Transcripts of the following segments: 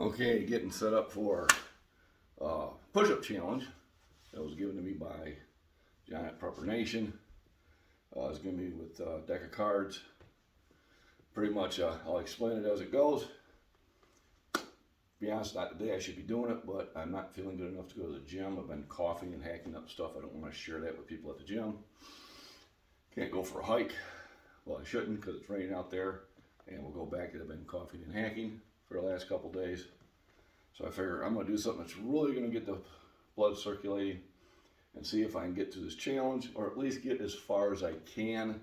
Okay, getting set up for push-up challenge that was given to me by Giant Prepper Nation. It's going to be with a deck of cards. Pretty much, I'll explain it as it goes. To be honest, not today I should be doing it, but I'm not feeling good enough to go to the gym. I've been coughing and hacking up stuff. I don't want to share that with people at the gym. Can't go for a hike. Well, I shouldn't because it's raining out there. And we'll go back that I've been coughing and hacking for the last couple days. So I figure I'm going to do something that's really going to get the blood circulating and see if I can get to this challenge, or at least get as far as I can.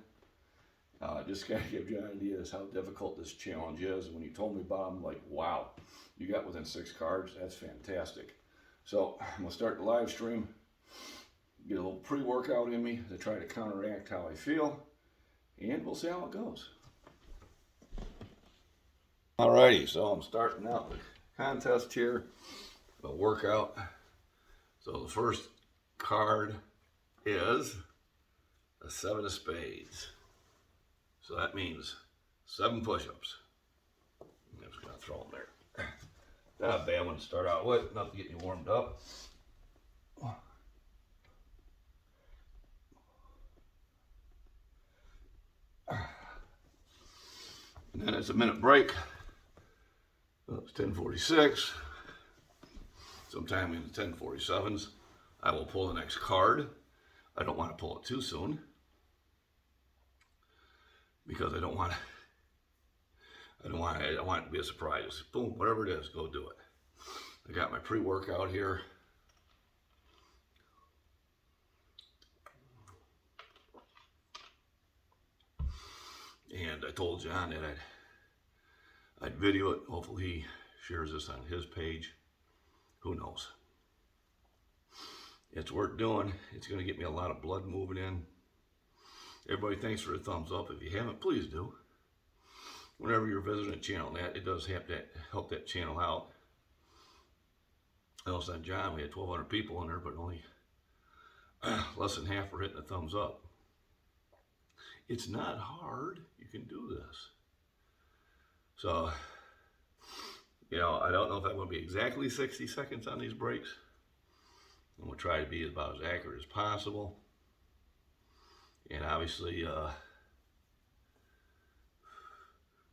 Just kind of give you an idea as how difficult this challenge is. And when you told me about it, I'm like, wow, you got within 6 cards. That's fantastic. So I'm going to start the live stream, get a little pre-workout in me to try to counteract how I feel, and we'll see how it goes. Alrighty, so I'm starting out the contest here, the workout. So the first card is a 7 of spades. So that means 7 push-ups. I'm just going to throw them there. Not a bad one to start out with, enough to get you warmed up. And then it's a minute break. So it's 10:46. Sometime in the 10:47s, I will pull the next card. I don't want to pull it too soon because I want it to be a surprise. Boom, whatever it is, go do it. I got my pre-workout here. And I told John that I'd video it. Hopefully he shares this on his page. Who knows? It's worth doing. It's going to get me a lot of blood moving in. Everybody, thanks for a thumbs up. If you haven't, please do. Whenever you're visiting a channel, it does help that channel out. I also on John, we had 1,200 people in there, but only less than half were hitting a thumbs up. It's not hard. You can do this. So, I don't know if I'm going to be exactly 60 seconds on these breaks. I'm going to try to be about as accurate as possible. And obviously, the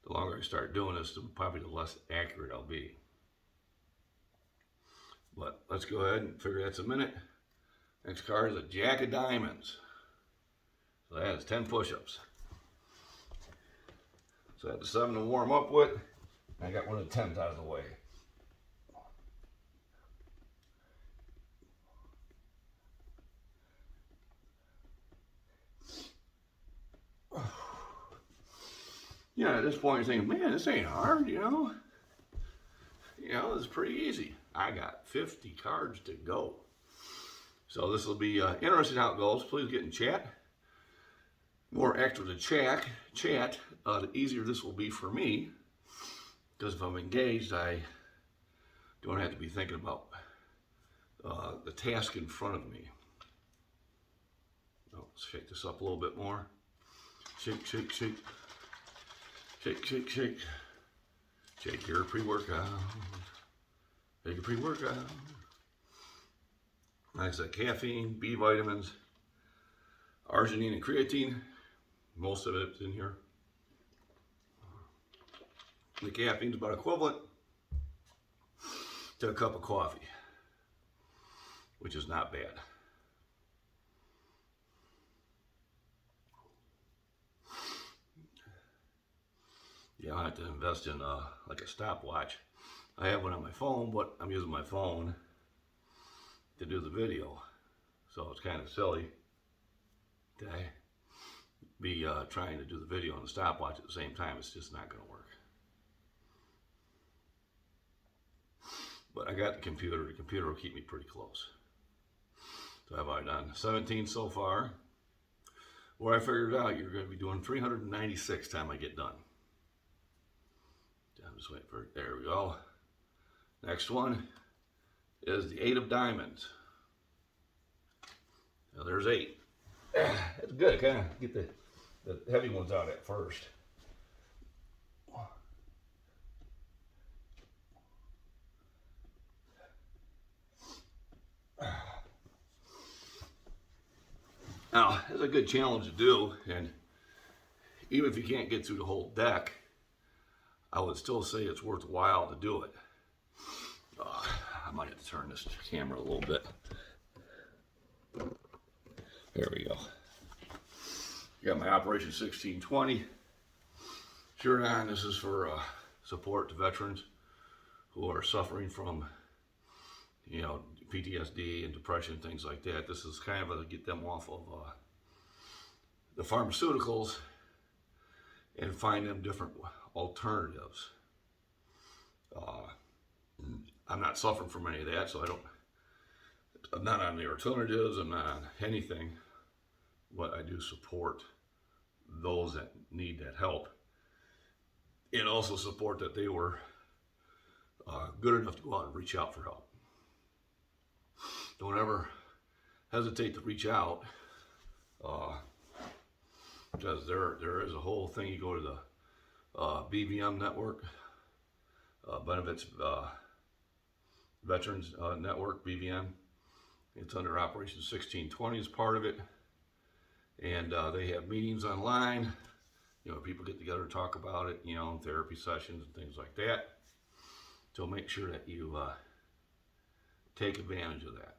longer I start doing this, probably the less accurate I'll be. But let's go ahead and figure that's a minute. Next card is a Jack of Diamonds. So that is 10 push-ups. So I have the 7 to warm up with. I got one of the 10s out of the way. At this point you're thinking, man, this ain't hard, this is pretty easy. I got 50 cards to go. So this will be interesting how it goes. Please get in chat. More active to chat, the easier this will be for me. Because if I'm engaged, I don't have to be thinking about the task in front of me. Let's shake this up a little bit more. Shake, shake, shake. Shake, shake, shake. Shake your pre-workout. Take your pre-workout. Like I said, caffeine, B vitamins, arginine and creatine. Most of it's in here. The caffeine's about equivalent to a cup of coffee, which is not bad. I have to invest in like a stopwatch. I have one on my phone, but I'm using my phone to do the video, so it's kind of silly to be trying to do the video on the stopwatch at the same time. It's just not going to work. But I got the computer. The computer will keep me pretty close. So I've already done 17 so far. Where I figured out you're going to be doing 396 time I get done. I'm just waiting for it. There we go. Next one is the 8 of Diamonds. Now there's 8. That's good. Kind of get the heavy ones out at first. Now, it's a good challenge to do, and even if you can't get through the whole deck, I would still say it's worthwhile to do it. I might have to turn this camera a little bit. There we go. Got my Operation 1620 shirt on. This is for support to veterans who are suffering from, you know, PTSD and depression, things like that. This is kind of to get them off of the pharmaceuticals and find them different alternatives. I'm not suffering from any of that, so I'm not on the alternatives, I'm not on anything, but I do support those that need that help, and also support that they were good enough to go out and reach out for help. Don't ever hesitate to reach out, because there is a whole thing. You go to the BVM network, Benefits Veterans Network, BVM. It's under Operation 1620 as part of it. And they have meetings online. You know, people get together to talk about it, you know, therapy sessions and things like that. So make sure that you take advantage of that.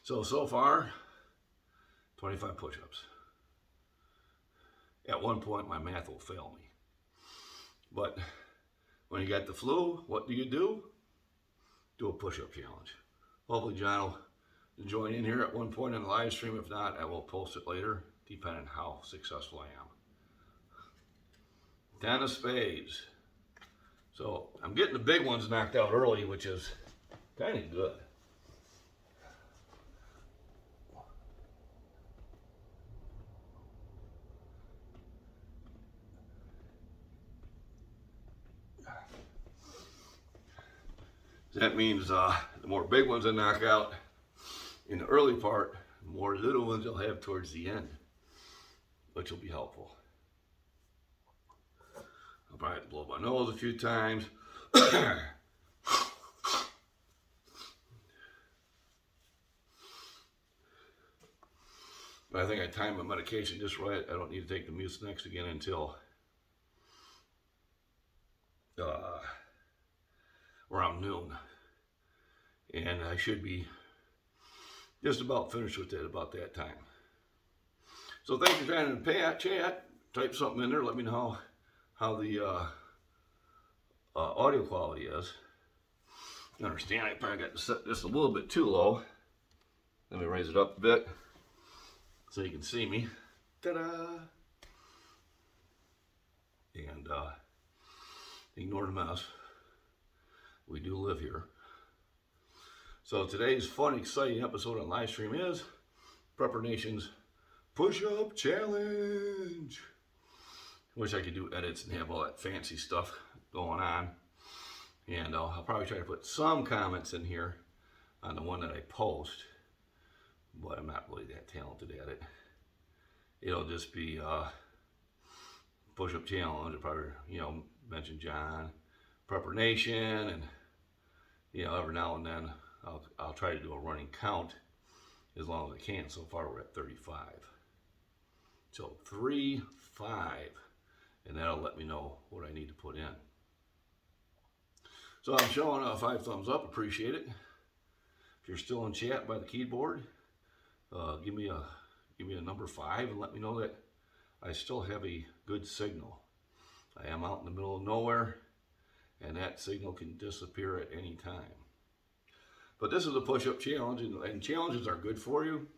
So far, 25 push-ups. At one point, my math will fail me. But when you got the flu, what do? Do a push-up challenge. Hopefully John will join in here at one point in the live stream. If not, I will post it later, depending on how successful I am. 10 of spades. So I'm getting the big ones knocked out early, which is kind of good. That means the more big ones I knock out in the early part, the more little ones you'll have towards the end, which will be helpful. I'll probably have to blow my nose a few times. But I think I timed my medication just right. I don't need to take the Mucinex again until around noon. And I should be just about finished with it about that time. So thanks for joining the chat. Type something in there. Let me know how the audio quality is. You understand, I probably got to set this a little bit too low. Let me raise it up a bit so you can see me. Ta-da! And ignore the mess. We do live here. So today's fun, exciting episode on live stream is Prepper Nation's Push-Up Challenge. Wish I could do edits and have all that fancy stuff going on. And I'll probably try to put some comments in here on the one that I post, but I'm not really that talented at it. It'll just be Push-Up Challenge. I'll probably, you know, mention John, Prepper Nation, and, you know, every now and then I'll try to do a running count as long as I can. So far we're at 35. So 3, 5, and that'll let me know what I need to put in. So I'm showing 5 thumbs up, appreciate it. If you're still in chat by the keyboard, give me a number 5 and let me know that I still have a good signal. I am out in the middle of nowhere, and that signal can disappear at any time. But this is a push-up challenge, and challenges are good for you.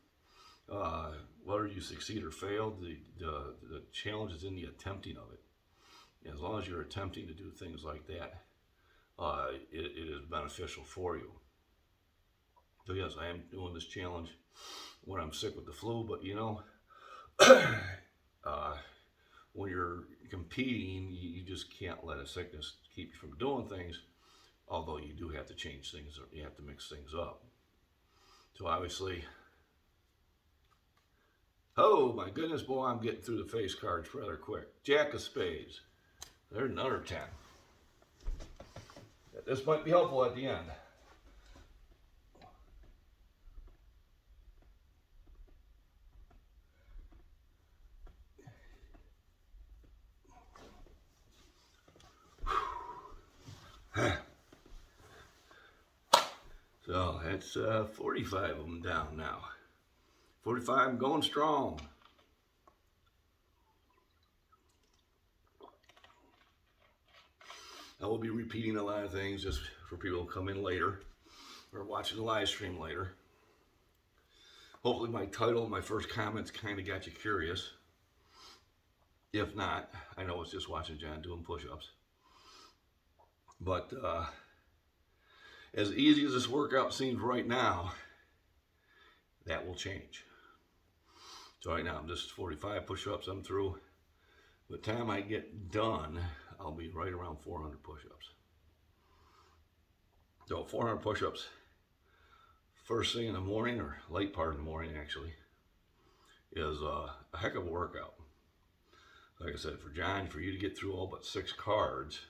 Whether you succeed or fail, the challenge is in the attempting of it. As long as you're attempting to do things like that, it is beneficial for you. So yes, I am doing this challenge when I'm sick with the flu, but you know, when you're competing, you just can't let a sickness keep you from doing things. Although you do have to change things, or you have to mix things up. So obviously, oh my goodness, boy, I'm getting through the face cards rather quick. Jack of spades. There's another 10. This might be helpful at the end. That's 45 of them down now. 45 going strong. I will be repeating a lot of things just for people to come in later or watching the live stream later. Hopefully my title, my first comments kind of got you curious. If not, I know it's just watching John doing push-ups. But as easy as this workout seems right now, that will change. So right now I'm just 45 push-ups, I'm through. By the time I get done, I'll be right around 400 push-ups. So 400 push-ups first thing in the morning, or late part of the morning actually, is a heck of a workout. Like I said, for John, for you to get through all but 6 cards,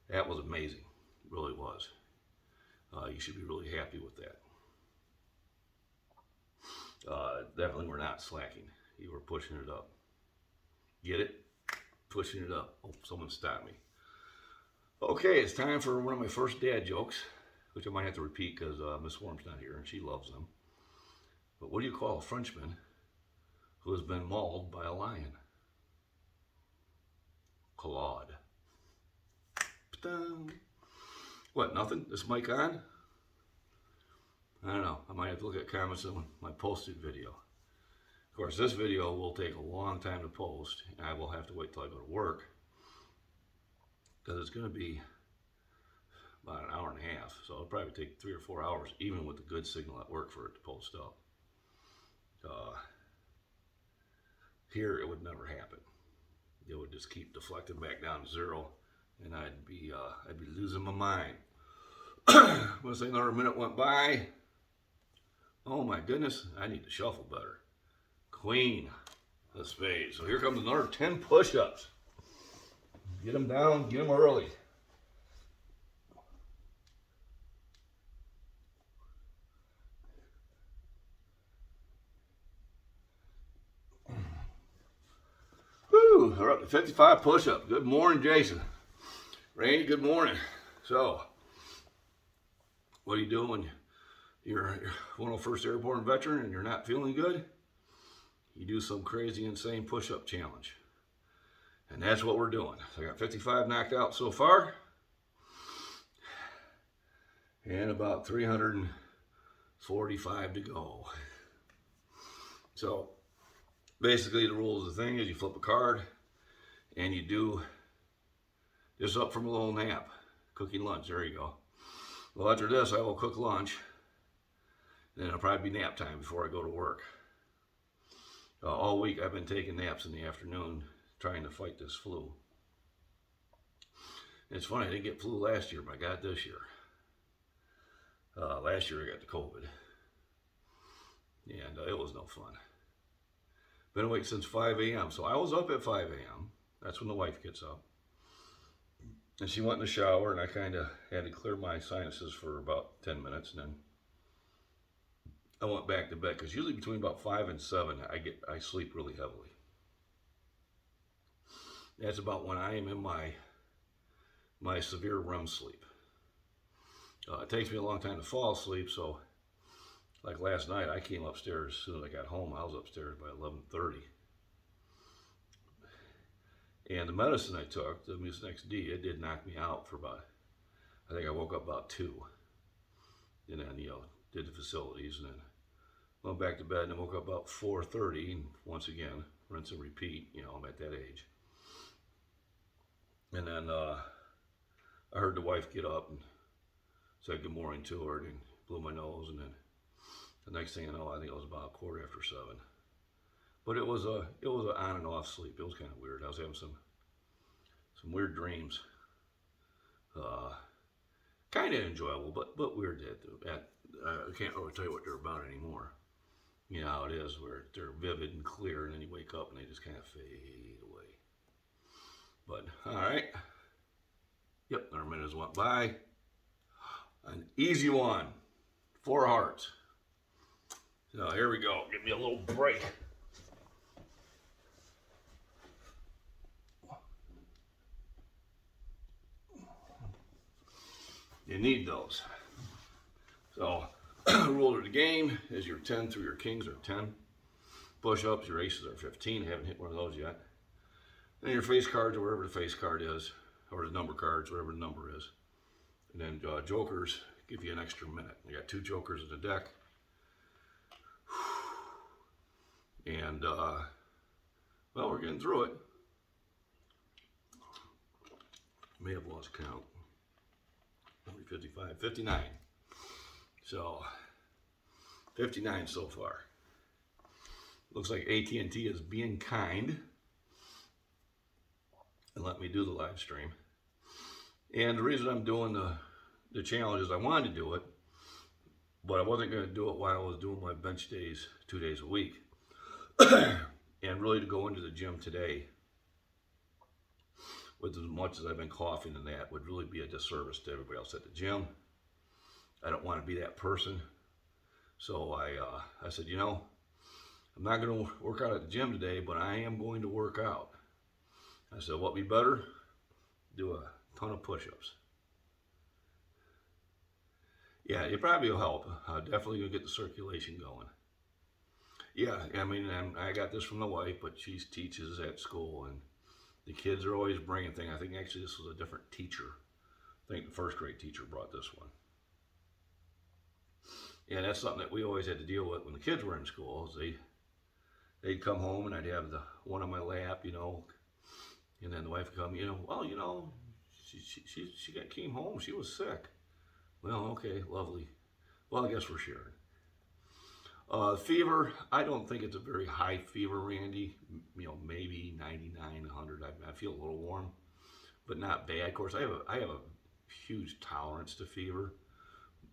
that was amazing. It really was. You should be really happy with that. Definitely we're not slacking. You were pushing it up. Get it? Pushing it up. Oh, someone stopped me. Okay, it's time for one of my first dad jokes, which I might have to repeat because Miss Worm's not here and she loves them. But what do you call a Frenchman who has been mauled by a lion? Claude. What, nothing? This mic on? I don't know. I might have to look at comments on my posted video. Of course, this video will take a long time to post, and I will have to wait till I go to work because it's going to be about an hour and a half. So it'll probably take 3 or 4 hours, even with the good signal at work, for it to post up. Here, it would never happen. It would just keep deflecting back down to 0, and I'd be losing my mind. Once another minute went by, oh my goodness, I need to shuffle better. Queen of spades. So here comes another 10 push-ups. Get them down, get them early. Whew, we're up to 55 push-ups. Good morning, Jason. Randy, good morning. So, what do you do when you're 101st Airborne veteran and you're not feeling good? You do some crazy, insane push-up challenge. And that's what we're doing. So I got 55 knocked out so far. And about 345 to go. So, basically the rules of the thing is you flip a card and you do this up from a little nap. Cooking lunch, there you go. Well, after this, I will cook lunch. Then it'll probably be nap time before I go to work. All week I've been taking naps in the afternoon trying to fight this flu. And it's funny, I didn't get flu last year, but I got it this year. Last year I got the COVID. And it was no fun. Been awake since 5 a.m. So I was up at 5 a.m. That's when the wife gets up. And she went in the shower, and I kind of had to clear my sinuses for about 10 minutes. And then I went back to bed, because usually between about 5 and 7, I sleep really heavily. That's about when I am in my severe REM sleep. It takes me a long time to fall asleep, so like last night, I came upstairs as soon as I got home. I was upstairs by 11:30. And the medicine I took, the Mucinex D, it did knock me out for about, I think I woke up about 2. And then, did the facilities, and then went back to bed, and then woke up about 4:30, and once again, rinse and repeat, I'm at that age. And then I heard the wife get up and said good morning to her, and blew my nose, and then the next thing I know, I think it was about 7:15. But it was an on and off sleep. It was kind of weird. I was having some weird dreams. Kind of enjoyable, but weird. I can't really tell you what they're about anymore. You know how it is, where they're vivid and clear, and then you wake up and they just kind of fade away. But all right. Yep, our minutes went by. An easy one. 4 hearts. So here we go. Give me a little break. You need those. So Rule of the game is your 10 through your kings are 10. Push-ups, your aces are 15. Haven't hit one of those yet. And your face cards, or whatever the face card is, or the number cards, whatever the number is. And then jokers give you an extra minute. You got 2 jokers in the deck. And, well, we're getting through it. May have lost count. 55, 59. So, 59 so far. Looks like AT&T is being kind and let me do the live stream. And the reason I'm doing the challenge is I wanted to do it, but I wasn't going to do it while I was doing my bench days 2 days a week. And really to go into the gym today with as much as I've been coughing and that would really be a disservice to everybody else at the gym. I don't want to be that person. So I said, you know, I'm not going to work out at the gym today, but I am going to work out. I said, what would be better? Do a ton of push-ups. Yeah, it probably will help. Definitely going to get the circulation going. Yeah, I mean, and I got this from the wife, but she teaches at school, and the kids are always bringing things. I think actually this was a different teacher. I think the first grade teacher brought this one. And that's something that we always had to deal with when the kids were in school. They'd come home and I'd have the one on my lap, you know, and then the wife would come, you know, well, you know, she came home, she was sick. Well, okay, lovely. Well, I guess we're sharing. Fever, I don't think it's a very high fever, Randy. You know, maybe 99, 100. I feel a little warm, but not bad. Of course, I have a huge tolerance to fever,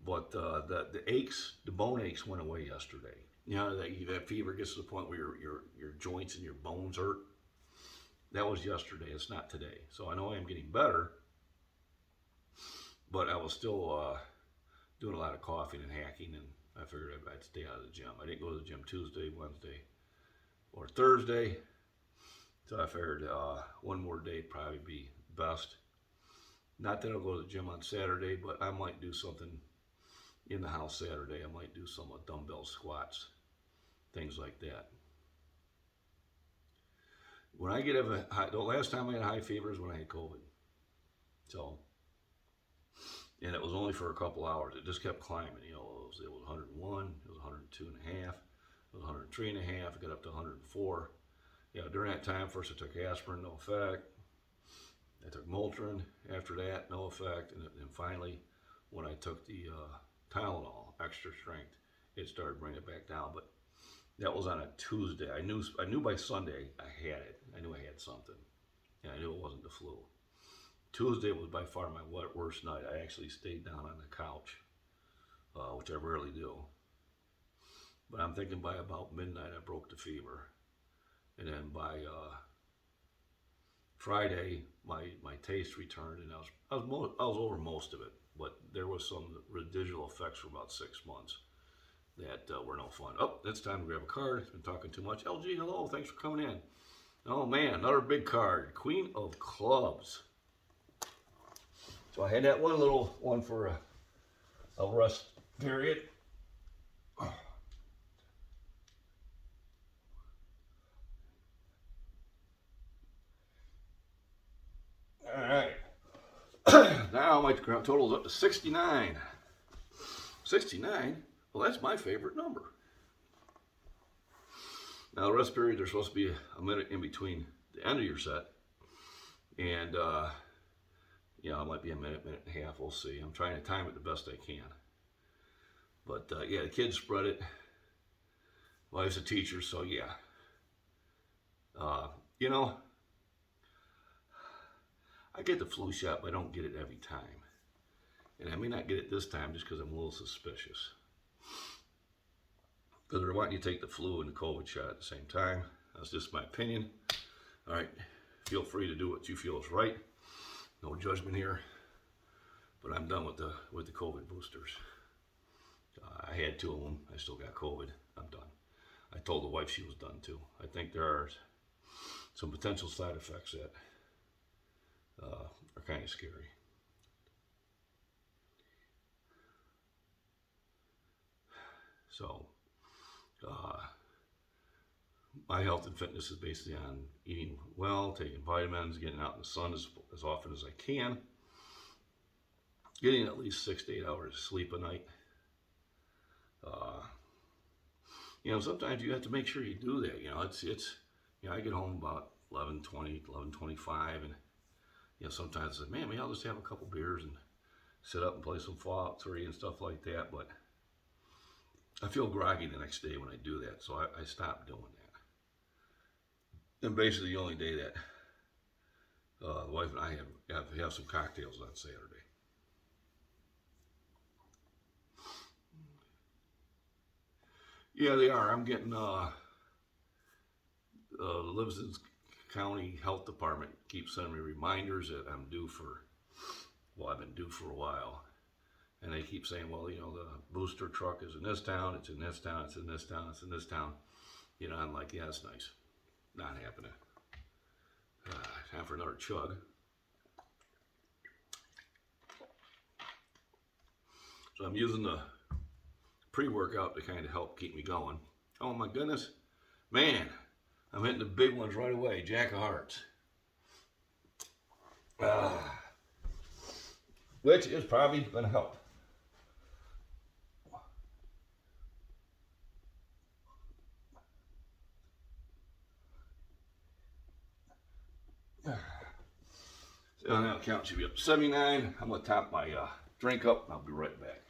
but the aches, the bone aches went away yesterday. You know, that fever gets to the point where your joints and your bones hurt. That was yesterday. It's not today. So I know I am getting better, but I was still doing a lot of coughing and hacking, and I figured I'd stay out of the gym. I didn't go to the gym Tuesday, Wednesday, or Thursday. So I figured one more day would probably be best. Not that I'll go to the gym on Saturday, but I might do something in the house Saturday. I might do some dumbbell squats, things like that. When I get the last time I had a high fever is when I had COVID. So, and it was only for a couple hours. It just kept climbing. You know, it was 101, it was 102 and a half, it was 103 and a half, it got up to 104. You know, during that time, first I took aspirin, no effect. I took Motrin after that, no effect. And finally, when I took the Tylenol, extra strength, it started bringing it back down. But that was on a Tuesday. I knew by Sunday I had it. I knew I had something. And I knew it wasn't the flu. Tuesday was by far my worst night. I actually stayed down on the couch, which I rarely do. But I'm thinking by about midnight I broke the fever. And then by Friday, my taste returned, and I was over most of it. But there was some residual effects for about 6 months that were no fun. Oh, it's time to grab a card. It's been talking too much. LG, hello, thanks for coming in. Oh man, another big card. Queen of Clubs. So I had that one little one for a rest period. All right. Now my total is up to 69. 69? Well, that's my favorite number. Now, the rest period, there's supposed to be a minute in between the end of your set. And, you know, it might be a minute, minute and a half. We'll see. I'm trying to time it the best I can. But, yeah, the kids spread it. Wife's a teacher, so, yeah. You know, I get the flu shot, but I don't get it every time. And I may not get it this time just because I'm a little suspicious. Because they're wanting you to take the flu and the COVID shot at the same time. That's just my opinion. All right, feel free to do what you feel is right. No judgment here. But I'm done with the COVID boosters. I had 2 of them. I still got COVID. I'm done. I told the wife she was done too. I think there are some potential side effects that are kind of scary. So my health and fitness is basically on eating well, taking vitamins, getting out in the sun as often as I can, getting at least 6 to 8 hours of sleep a night. Sometimes you have to make sure you do that. I get home about 11:20, 11:25, and sometimes I say, man, maybe I'll just have a couple beers and sit up and play some Fallout 3 and stuff like that. But I feel groggy the next day when I do that, so I stopped doing that. And basically the only day that the wife and I have some cocktails on Saturday. Yeah, they are. I'm getting the Livingston County Health Department keeps sending me reminders that I'm due for, I've been due for a while. And they keep saying, well, the booster truck is in this town, it's in this town, it's in this town, it's in this town. I'm like, yeah, that's nice. Not happening. Time for another chug. So I'm using the pre-workout to kind of help keep me going. Oh my goodness, man, I'm hitting the big ones right away. Jack of Hearts, which is probably going to help. So now the count should be up to 79. I'm going to top my drink up, and I'll be right back.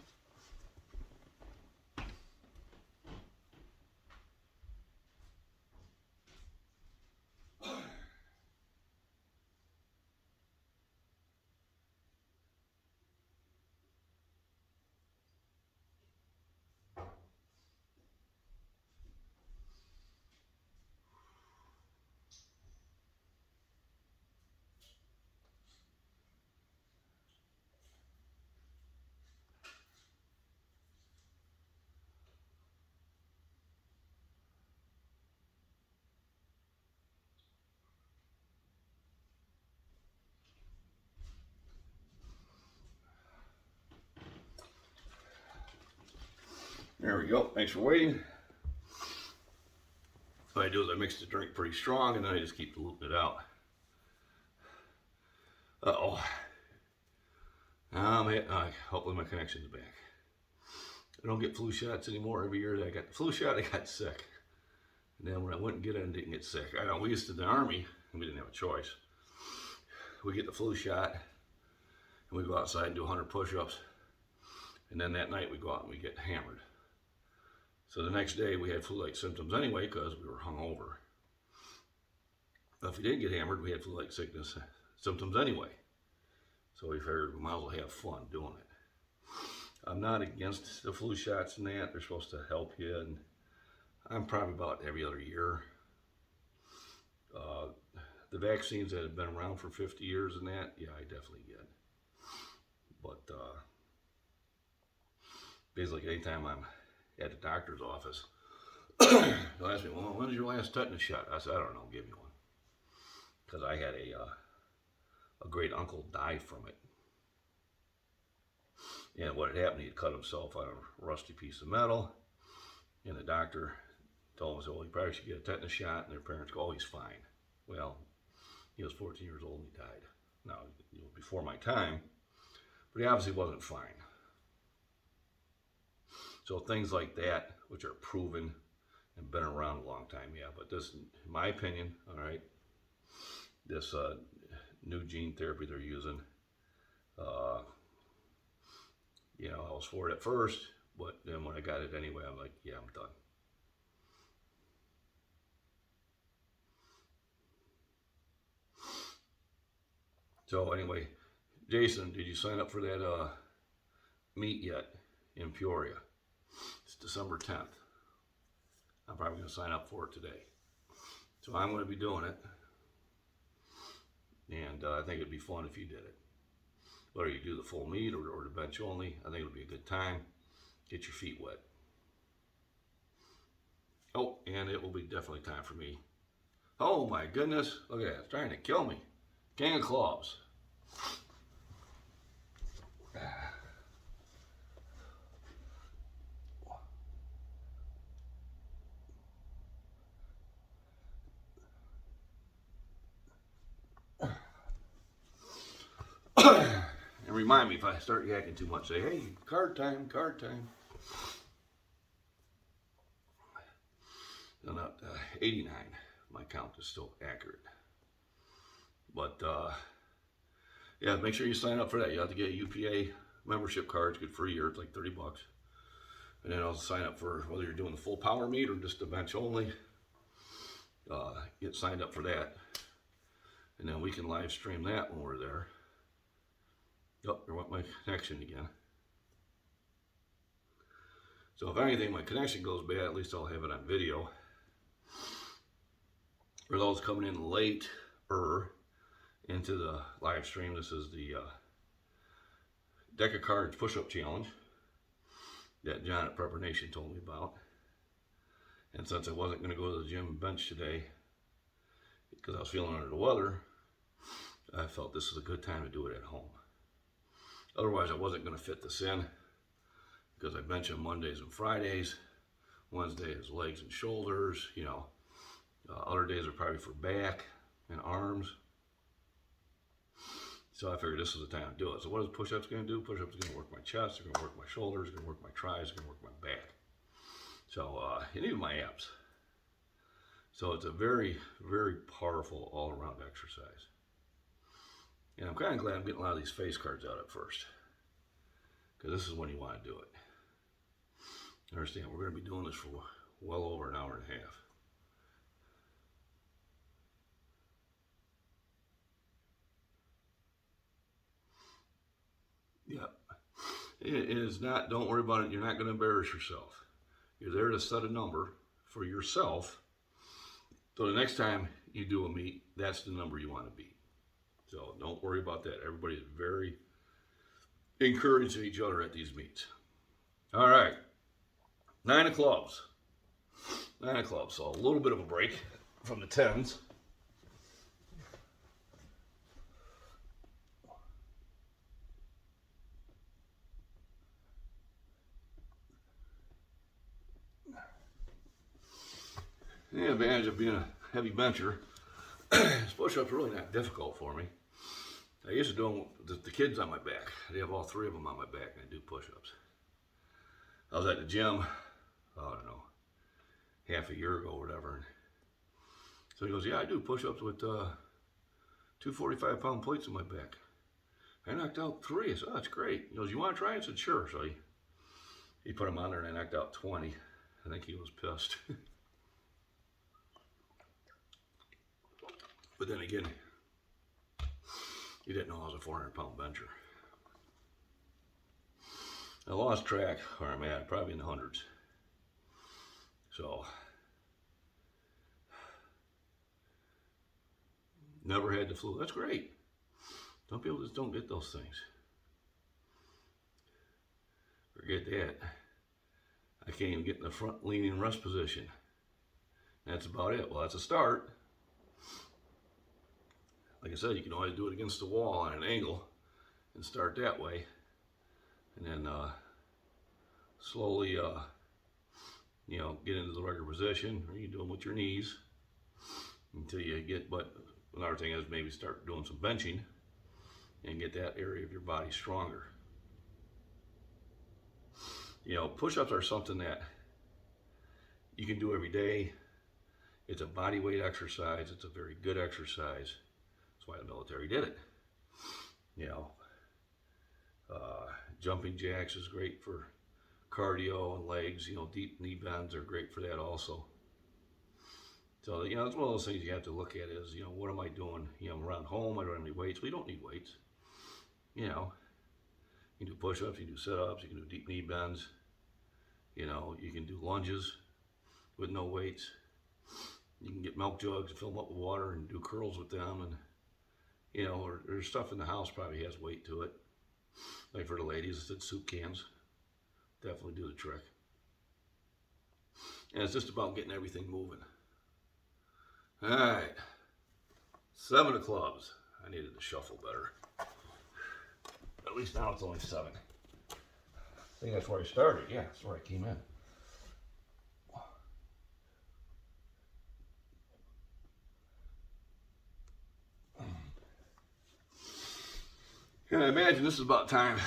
There we go. Thanks for waiting. What I do is I mix the drink pretty strong, and then I just keep diluting it out. Hopefully my connection's back. I don't get flu shots anymore. Every year that I got the flu shot, I got sick. And then when I went and get it, I didn't get sick. I know we used to, in the Army, and we didn't have a choice. We get the flu shot, and we go outside and do 100 push-ups. And then that night we go out and we get hammered. So the next day we had flu-like symptoms anyway because we were hungover. But if we didn't get hammered, we had flu-like sickness symptoms anyway. So we figured we might as well have fun doing it. I'm not against the flu shots and that. They're supposed to help you, and I'm probably about every other year. The vaccines that have been around for 50 years and that, yeah, I definitely get. But basically anytime I'm at the doctor's office, they'll ask me, well, when was your last tetanus shot? I said, I don't know, give me one. Because I had a great uncle die from it. And what had happened, he had cut himself on a rusty piece of metal, and the doctor told him, well, you probably should get a tetanus shot, and their parents go, oh, he's fine. Well, he was 14 years old and he died. Now, before my time, but he obviously wasn't fine. So things like that, which are proven and been around a long time, yeah, but this, in my opinion, all right, this new gene therapy they're using, I was for it at first, but then when I got it anyway, I'm like, yeah, I'm done. So anyway, Jason, did you sign up for that meet yet in Peoria? It's December 10th. I'm probably going to sign up for it today. So I'm going to be doing it. And I think it'd be fun if you did it. Whether you do the full meet or the bench only, I think it'll be a good time. Get your feet wet. Oh, and it will be definitely time for me. Oh my goodness, look at that, it's trying to kill me. King of Clubs. remind me if I start yakking too much. Say, hey, card time, card time. No, not 89. My count is still accurate. But yeah, make sure you sign up for that. You have to get a UPA membership card. It's good for a year. It's like $30. And then I'll sign up for whether you're doing the full power meet or just the bench only. Get signed up for that. And then we can live stream that when we're there. Oh, there went my connection again. So if anything, my connection goes bad, at least I'll have it on video. For those coming in late into the live stream, this is the deck of cards push-up challenge that John at Prepper Nation told me about. And since I wasn't going to go to the gym bench today because I was feeling under the weather, I felt this is a good time to do it at home. Otherwise, I wasn't going to fit this in because I bench on Mondays and Fridays. Wednesday is legs and shoulders, you know. Other days are probably for back and arms. So I figured this is the time to do it. So what is push-ups going to do? Push-ups are going to work my chest, they're going to work my shoulders, they're going to work my tries, they're going to work my back. So, and even my abs. So it's a very, very powerful all-around exercise. And I'm kind of glad I'm getting a lot of these face cards out at first, because this is when you want to do it. Understand, we're going to be doing this for well over an hour and a half. Yep. It is not, don't worry about it, you're not going to embarrass yourself. You're there to set a number for yourself. So the next time you do a meet, that's the number you want to beat. So don't worry about that. Everybody is very encouraging each other at these meets. All right. 9 of clubs. 9 of clubs. So a little bit of a break from the 10s. The advantage of being a heavy bencher, push-ups are really not difficult for me. I used to do them with the kids on my back. They have all 3 of them on my back and I do push-ups. I was at the gym, I don't know, half a year ago or whatever. So he goes, yeah, I do push-ups with 2 45-pound plates on my back. I knocked out 3. I said, oh, that's great. He goes, you want to try it? I said, sure. So he put them on there and I knocked out 20. I think he was pissed. But then again, he didn't know I was a 400-pound bencher. I lost track where I'm at, probably in the hundreds. So, never had the flu. That's great. Some people just don't get those things. Forget that. I can't even get in the front leaning rest position. That's about it. Well, that's a start. Like I said, you can always do it against the wall on an angle and start that way. And then slowly, you know, get into the regular position, or you can do them with your knees until you get, but another thing is maybe start doing some benching and get that area of your body stronger. You know, push-ups are something that you can do every day. It's a body weight exercise. It's a very good exercise. That's why the military did it. You know, jumping jacks is great for cardio and legs. You know, deep knee bends are great for that also. So, you know, it's one of those things you have to look at is, you know, what am I doing? You know, I'm around home, I don't have any weights. We don't need weights. You know, you can do push-ups, you can do sit-ups, you can do deep knee bends. You know, you can do lunges with no weights. You can get milk jugs and fill them up with water and do curls with them. And, you know, or there's stuff in the house probably has weight to it. Like for the ladies, it's soup cans. Definitely do the trick. And it's just about getting everything moving. All right. 7 of clubs. I needed to shuffle better. At least now it's only 7. I think that's where I started. Yeah, that's where I came in. And I imagine this is about time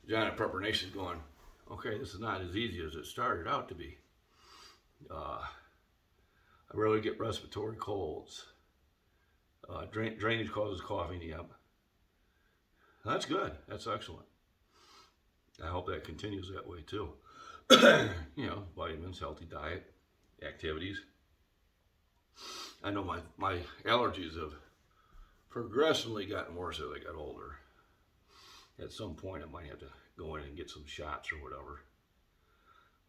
Giant Prepper Nation's going, okay, this is not as easy as it started out to be. I rarely get respiratory colds. Drainage causes coughing, yep. That's good. That's excellent. I hope that continues that way too. You know, vitamins, healthy diet, activities. I know my allergies have progressively gotten worse as I got older. At some point, I might have to go in and get some shots or whatever.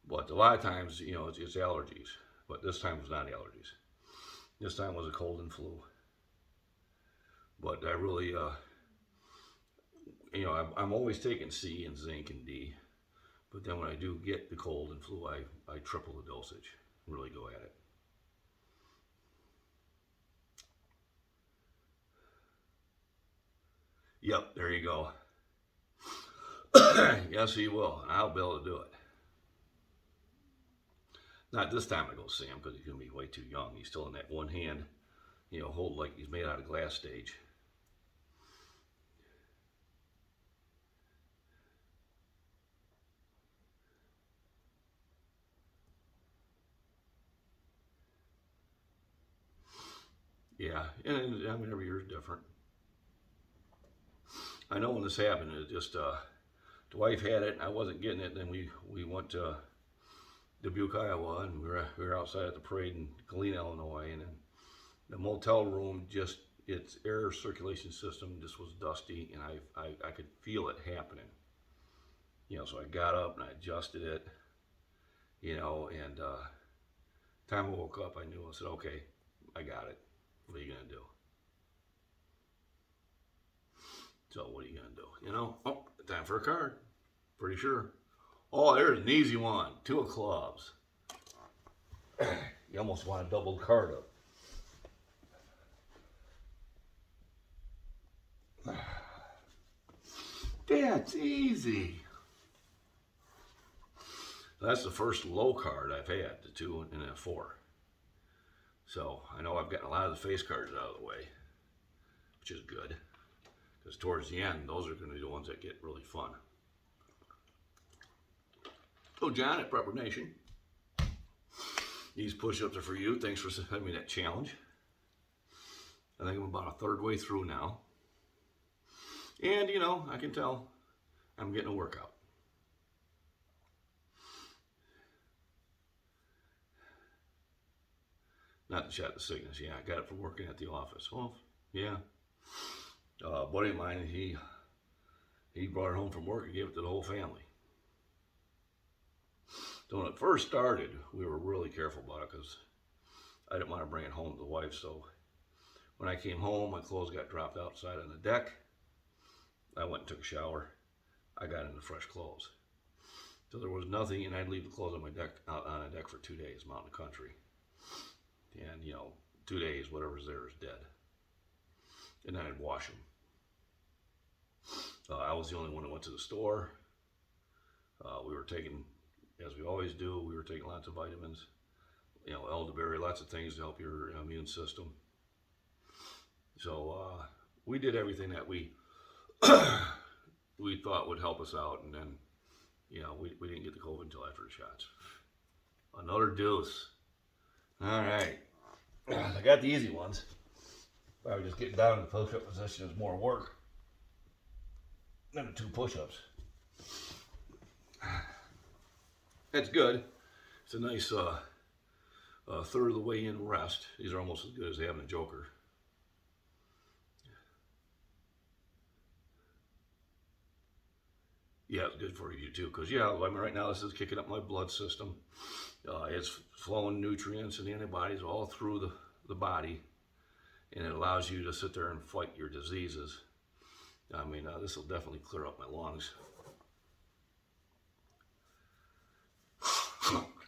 But a lot of times, you know, it's allergies. But this time was not allergies. This time was a cold and flu. But I really, you know, I'm always taking C and zinc and D. But then when I do get the cold and flu, I triple the dosage. Really go at it. Yep, there you go. Yes, he will, and I'll be able to do it. Not this time I go see him because he's going to be way too young. He's still in that one hand, you know, hold like he's made out of glass stage. Yeah, and I mean, every year is different. I know when this happened, it just, the wife had it, and I wasn't getting it. Then we went to Dubuque, Iowa, and we were outside at the parade in Galena, Illinois, and then the motel room just, its air circulation system just was dusty, and I could feel it happening. You know, so I got up and I adjusted it, you know, and time I woke up, I knew, I said, okay, I got it. What are you gonna do? So what are you gonna do? You know, oh, time for a card. Pretty sure. Oh, there's an easy one. 2 of clubs. You almost want a doubled card up. That's easy. That's the first low card I've had, the 2 and a 4. So I know I've gotten a lot of the face cards out of the way, which is good. Because towards the end, those are going to be the ones that get really fun. So John at Prepper Nation, these push-ups are for you. Thanks for having me that challenge. I think I'm about a third way through now. And, you know, I can tell I'm getting a workout. Not to chat the sickness. Yeah, I got it from working at the office. Well, yeah. A buddy of mine, he brought it home from work and gave it to the whole family. So when it first started, we were really careful about it because I didn't want to bring it home to the wife. So when I came home, my clothes got dropped outside on the deck. I went and took a shower. I got into fresh clothes. So there was nothing, and I'd leave the clothes on my deck, out on a deck for 2 days, I'm out in the country. And, you know, 2 days, whatever's there is dead. And then I'd wash them. I was the only one that went to the store. We were taking, as we always do, we were taking lots of vitamins, you know, elderberry, lots of things to help your immune system. So we did everything that we we thought would help us out, and then, you know, we didn't get the COVID until after the shots. Another deuce. All right. I got the easy ones. Probably just getting down in the push-up position is more work than the 2 push-ups. That's good. It's a nice third of the way in rest. These are almost as good as having a joker. Yeah, it's good for you too, because yeah, I mean, right now this is kicking up my blood system. It's flowing nutrients and antibodies all through the body, and it allows you to sit there and fight your diseases. I mean, this will definitely clear up my lungs.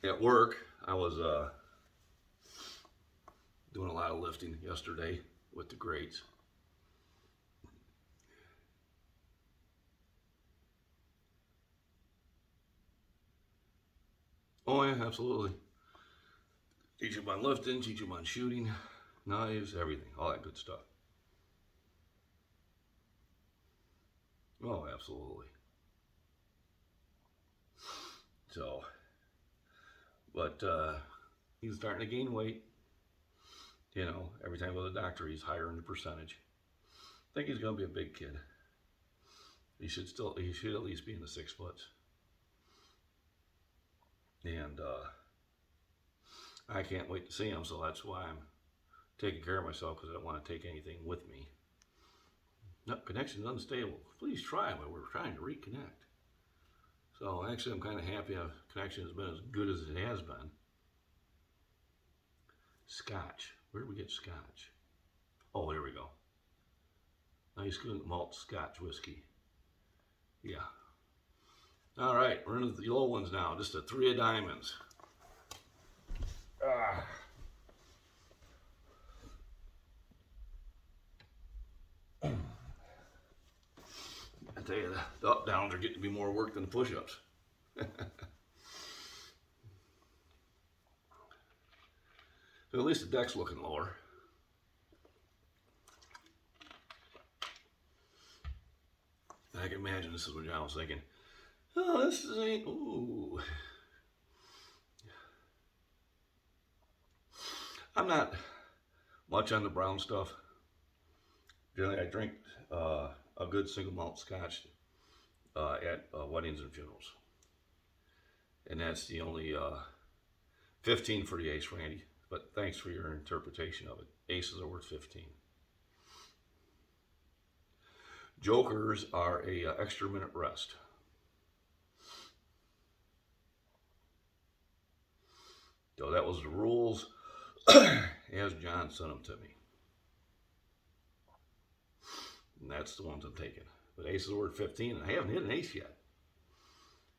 At work, I was doing a lot of lifting yesterday with the grates. Oh yeah, absolutely. Teach them on lifting, teach them on shooting, knives, everything, all that good stuff. Oh, absolutely. So, but he's starting to gain weight. You know, every time I go to the doctor, he's higher in the percentage. I think he's going to be a big kid. He should at least be in the 6 foot. And I can't wait to see him, so that's why I'm taking care of myself, because I don't want to take anything with me. No, connection is unstable. Please try, but we're trying to reconnect. So actually, I'm kind of happy our connection has been as good as it has been. Scotch. Where do we get scotch? Oh, there we go. Nice good malt Scotch whiskey. Yeah. All right, we're into the low ones now. Just a 3 of diamonds. Ah. I tell you, the up downs are getting to be more work than the push-ups. So at least the deck's looking lower. I can imagine this is what John was thinking. Oh, this ain't. Ooh. I'm not much on the brown stuff. Generally, I drink a good single malt Scotch at weddings and funerals, and that's the only 15 for the ace, Randy. But thanks for your interpretation of it. Aces are worth 15. Jokers are a extra minute rest. So that was the rules as John sent them to me. And that's the ones I'm taking. But aces are worth 15, and I haven't hit an ace yet.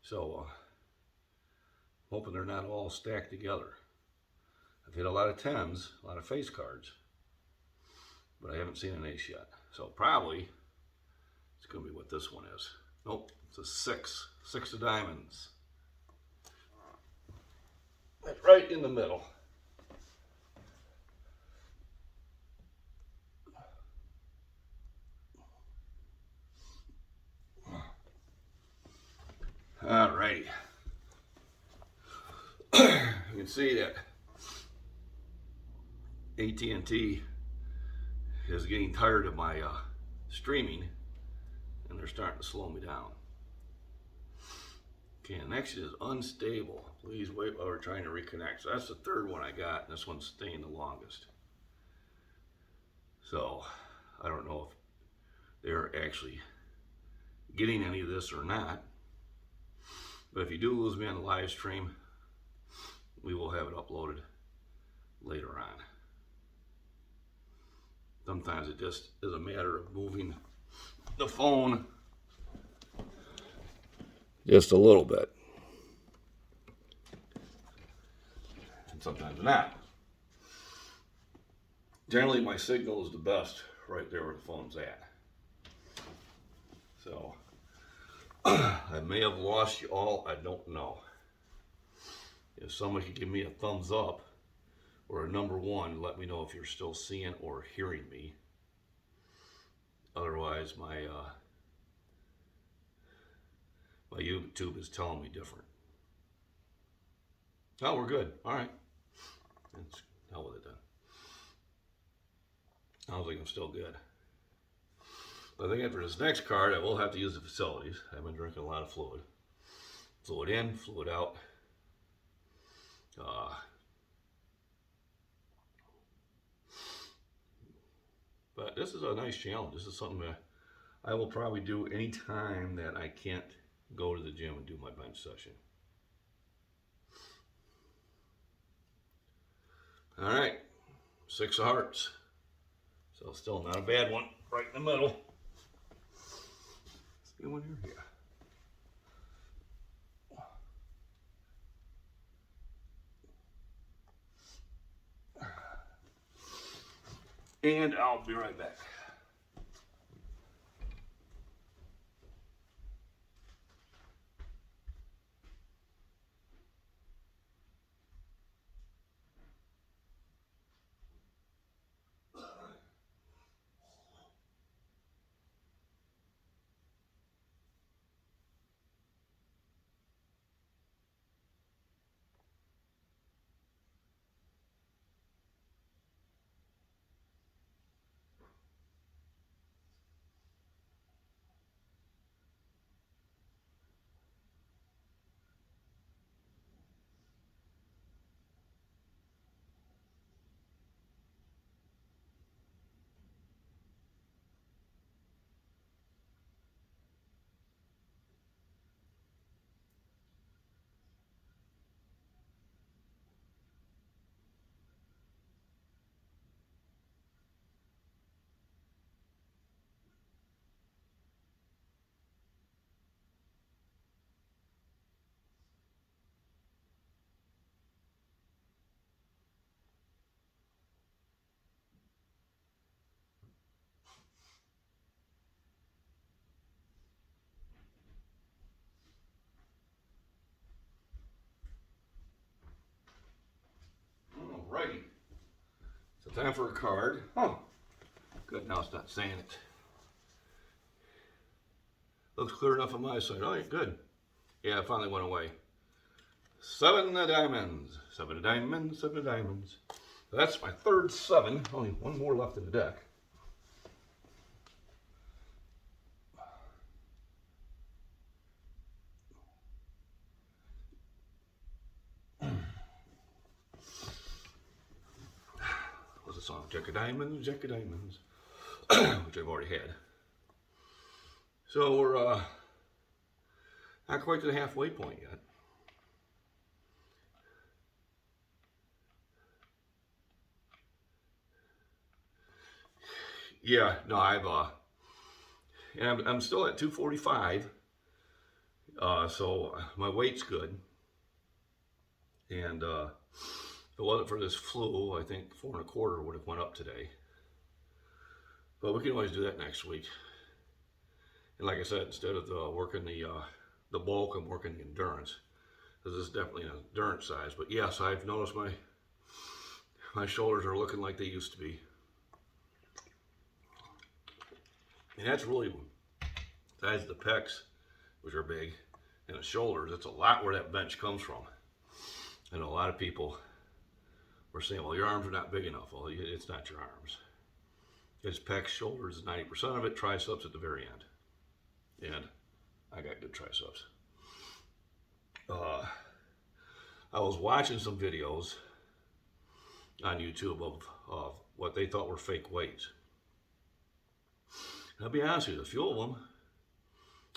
So hoping they're not all stacked together. I've hit a lot of 10s, a lot of face cards, but I haven't seen an ace yet. So probably it's going to be what this one is. Nope, it's a 6. 6 of diamonds. That's right in the middle. All righty. You can see that AT&T is getting tired of my streaming, and they're starting to slow me down. Connection is unstable. Please wait while we're trying to reconnect. So that's the third one I got, and this one's staying the longest. So I don't know if they're actually getting any of this or not. But if you do lose me on the live stream, we will have it uploaded later on. Sometimes it just is a matter of moving the phone just a little bit. And sometimes not. Generally, my signal is the best right there where the phone's at. So I may have lost you all, I don't know. If someone could give me a thumbs up or a number 1, let me know if you're still seeing or hearing me. Otherwise, my YouTube is telling me different. Oh, we're good. All right. Let's hell with it then. I don't think I'm still good. But I think after this next card, I will have to use the facilities. I've been drinking a lot of fluid. Fluid in, fluid out. But this is a nice challenge. This is something that I will probably do any time that I can't go to the gym and do my bench session. All right, 6 of hearts. So still not a bad one, right in the middle. Let's get one here. And I'll be right back. Time for a card. Oh, good. Now it's not saying it. Looks clear enough on my side. All right, good. Yeah, it finally went away. 7 of diamonds. 7 of diamonds. 7 of diamonds. That's my third 7. Only one more left in the deck. What's the song? Jack of diamonds, Jack of diamonds. Which I've already had. So we're not quite to the halfway point yet. Yeah, no, and I'm still at 245. So my weight's good. And if it wasn't for this flu, I think 4 1/4 would have went up today. But we can always do that next week. And like I said, instead of working the bulk, I'm working the endurance. This is definitely an endurance size. But yes, I've noticed my shoulders are looking like they used to be. And that's really, besides the pecs, which are big, and the shoulders, it's a lot where that bench comes from. And a lot of people were saying, well, your arms are not big enough. Well, it's not your arms. It's pecs, shoulders is 90% of it, triceps at the very end. And I got good triceps. I was watching some videos on YouTube of what they thought were fake weights. And I'll be honest with you, a few of them,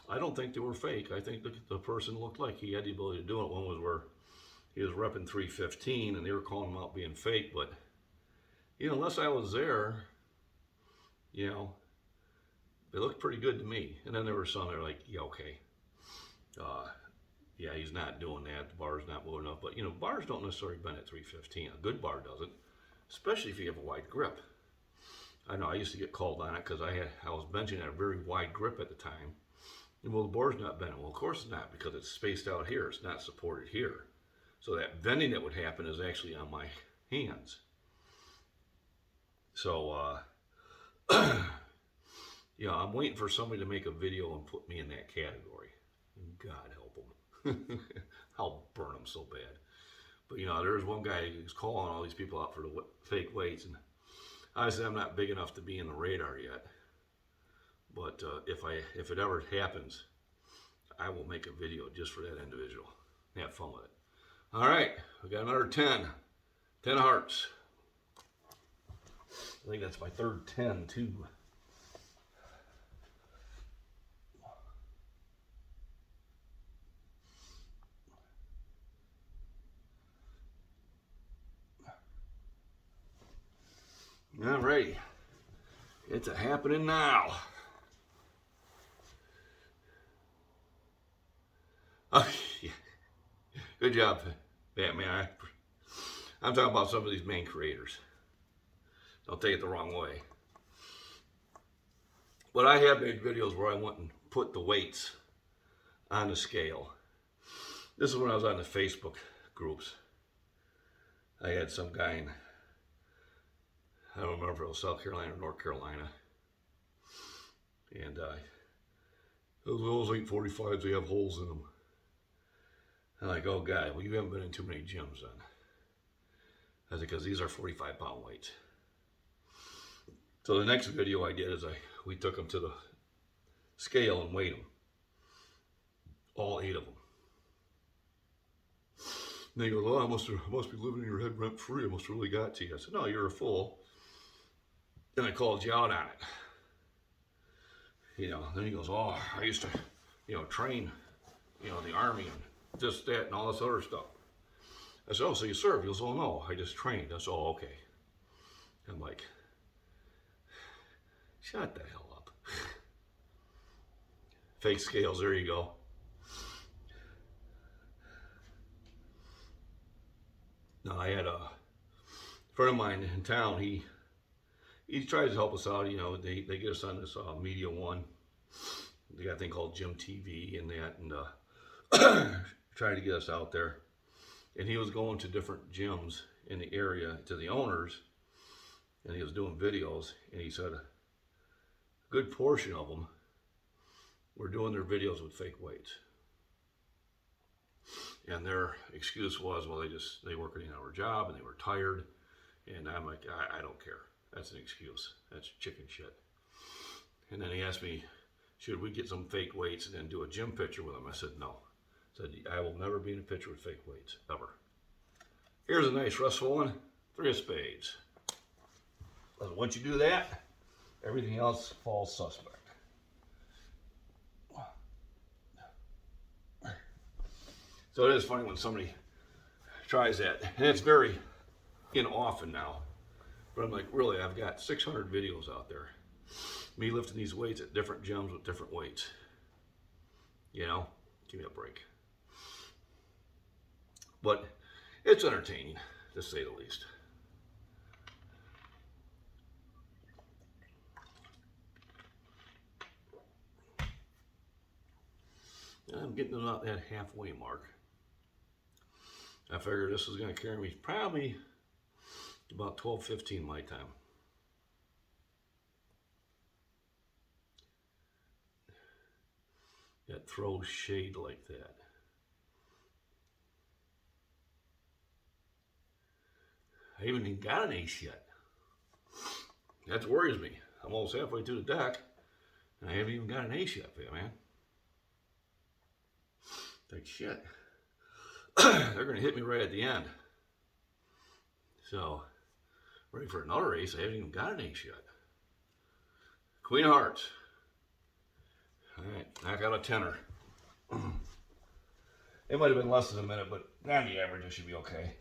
I don't think they were fake. I think the person looked like he had the ability to do it. One was where he was repping 315 and they were calling him out being fake. But, you know, unless I was there, you know, they looked pretty good to me. And then there were some that were like, yeah, okay. Yeah, he's not doing that. The bar's not moving enough. But, you know, bars don't necessarily bend at 315. A good bar doesn't, especially if you have a wide grip. I know I used to get called on it because I was benching at a very wide grip at the time. And well, the bar's not bending. Well, of course it's not, because it's spaced out here. It's not supported here. So that bending that would happen is actually on my hands. So, yeah, I'm waiting for somebody to make a video and put me in that category. God help them. I'll burn them so bad. But, you know, there's one guy who's calling all these people out for the fake weights. And I said I'm not big enough to be in the radar yet. But if it ever happens, I will make a video just for that individual. Have fun with it. All right, we got another 10. 10 hearts. I think that's my third 10 too. All right, it's a happening now. Oh, yeah. Good job, Batman. I'm talking about some of these main creators. Don't take it the wrong way. But I have made videos where I went and put the weights on the scale. This is when I was on the Facebook groups. I had some guy in, I don't remember if it was South Carolina or North Carolina. And those 845s, they have holes in them. I'm like, oh God, well, you haven't been in too many gyms then. I said, because these are 45-pound weights. So the next video I did is we took them to the scale and weighed them. All 8 of them. And they go, oh, I must be living in your head rent free. I must have really got to you. I said, no, you're a fool. Then I called you out on it. You know, then he goes, oh, I used to, you know, train, you know, the Army and this, that, and all this other stuff. I said, oh, so you served? He goes, oh, no, I just trained. I said, oh, okay. I'm like, shut the hell up. Fake scales, there you go. Now, I had a friend of mine in town, he tries to help us out, you know, they get us on this Media One. They got a thing called Gym TV and that, and trying to get us out there. And he was going to different gyms in the area to the owners and he was doing videos, and he said a good portion of them were doing their videos with fake weights. And their excuse was, well, they work an 8-hour job and they were tired. And I'm like, I don't care. That's an excuse. That's chicken shit. And then he asked me, should we get some fake weights and then do a gym picture with them? I said, no. I said, I will never be in a picture with fake weights, ever. Here's a nice restful one, 3 of spades. Once you do that, everything else falls suspect. So it is funny when somebody tries that, and it's very often now. But I'm like, really, I've got 600 videos out there. Me lifting these weights at different gyms with different weights. You know, give me a break. But it's entertaining, to say the least. I'm getting about that halfway mark. I figured this is going to carry me probably about 12:15 my time. That throws shade like that. I haven't even got an ace yet. That worries me. I'm almost halfway through the deck, and I haven't even got an ace yet, man. Like shit. They're going to hit me right at the end. So, ready for another ace. I haven't even got an ace yet. Queen of Hearts. All right, knock out a tenner. It might have been less than a minute, but on the average, it should be okay.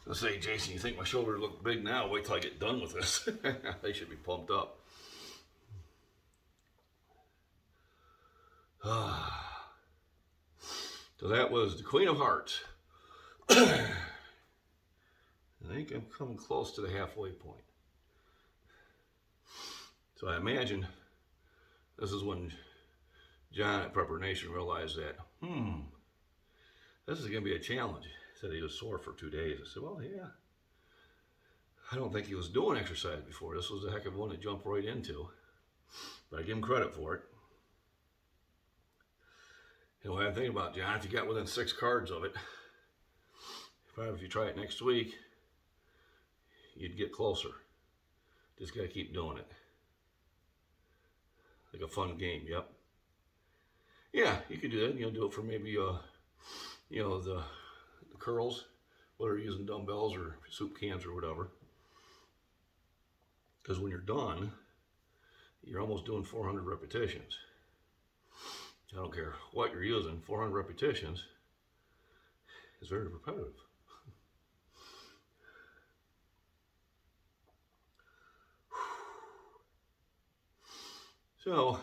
Let's say, Jason, you think my shoulders look big now? Wait till I get done with this. They should be pumped up. So that was the Queen of Hearts. I think I'm coming close to the halfway point. So I imagine this is when John at Prepper Nation realized that, this is going to be a challenge. He said he was sore for 2 days. I said, well, yeah. I don't think he was doing exercise before. This was a heck of one to jump right into. But I give him credit for it. And what I'm thinking about, John, if you got within 6 cards of it, probably if you try it next week, you'd get closer. Just got to keep doing it. Like a fun game, yep. Yeah, you could do that. You know, do it for maybe, the curls, whether you're using dumbbells or soup cans or whatever. Because when you're done, you're almost doing 400 repetitions. I don't care what you're using, 400 repetitions is very repetitive. So,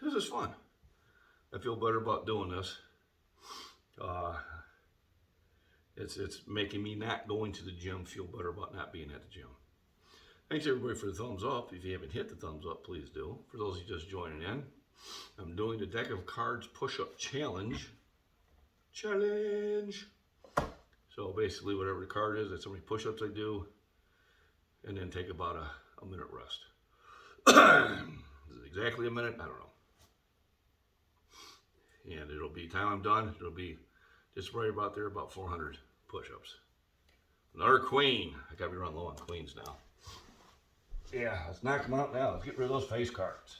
this is fun. I feel better about doing this. It's making me not going to the gym feel better about not being at the gym. Thanks everybody for the thumbs up. If you haven't hit the thumbs up, please do. For those of you just joining in, I'm doing the deck of cards push-up challenge. So basically whatever the card is, that's how many push-ups I do, and then take about a minute rest. Is it exactly a minute? I don't know. And it'll be, time I'm done, it'll be just right about there, about 400 push-ups. Another queen. I gotta be running low on queens now. Yeah, let's knock them out now. Let's get rid of those face cards.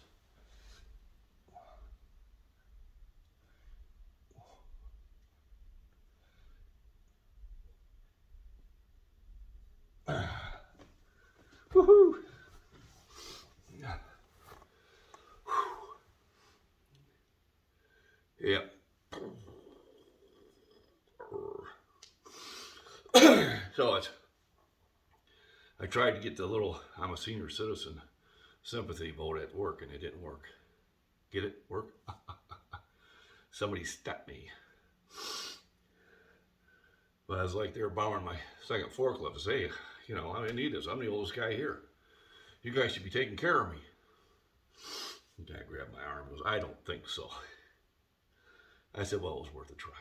Woohoo! Yep. So I tried to get the little I'm a senior citizen sympathy vote at work, and it didn't work. Get it? Work? Somebody stopped me. But I was like, they were borrowing my second forklift. I say, I need this. I'm the oldest guy here. you guys should be taking care of me. The guy grabbed my arm and goes, I don't think so. I said, well, it was worth a try.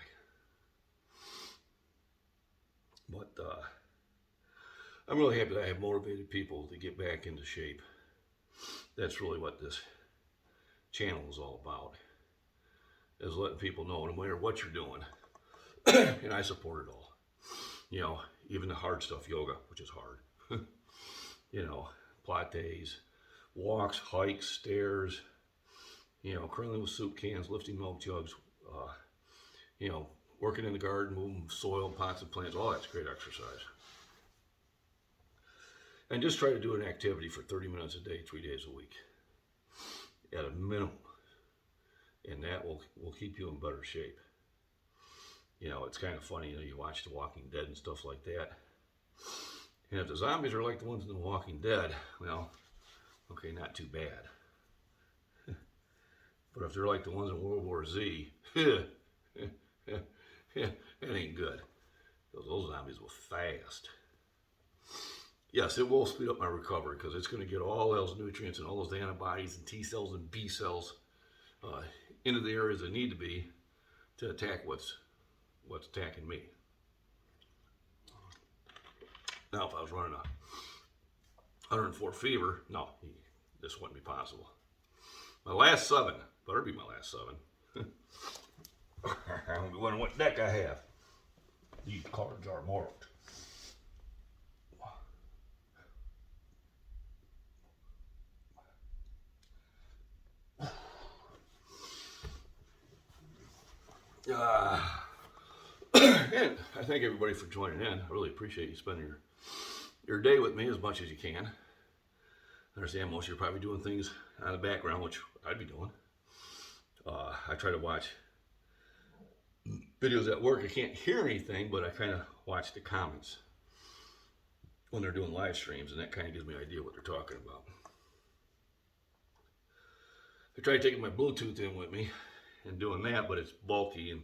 But I'm really happy that I have motivated people to get back into shape. That's really what this channel is all about, is letting people know no matter what you're doing, and I support it all. You know, even the hard stuff, yoga, which is hard. You know, Pilates, walks, hikes, stairs, you know, curling with soup cans, lifting milk jugs, you know, working in the garden, moving soil, pots and plants, all that's great exercise. And just try to do an activity for 30 minutes a day, 3 days a week, at a minimum. And that will keep you in better shape. You know, it's kind of funny, you know, you watch The Walking Dead and stuff like that. And if the zombies are like the ones in The Walking Dead, well, okay, not too bad. But if they're like the ones in World War Z, it ain't good. Because those zombies were fast. Yes, it will speed up my recovery because it's going to get all those nutrients and all those antibodies and T cells and B cells into the areas they need to be to attack what's attacking me. Now, if I was running a 104 fever, no, this wouldn't be possible. My last 7, better be my last 7. I'm wondering what deck I have. These cards are marked. And I thank everybody for joining in. I really appreciate you spending your day with me as much as you can. I understand most of you are probably doing things out of the background, which I'd be doing. I try to watch videos at work. I can't hear anything, but I kind of watch the comments when they're doing live streams, and that kind of gives me an idea what they're talking about. I tried taking my Bluetooth in with me and doing that, but it's bulky, and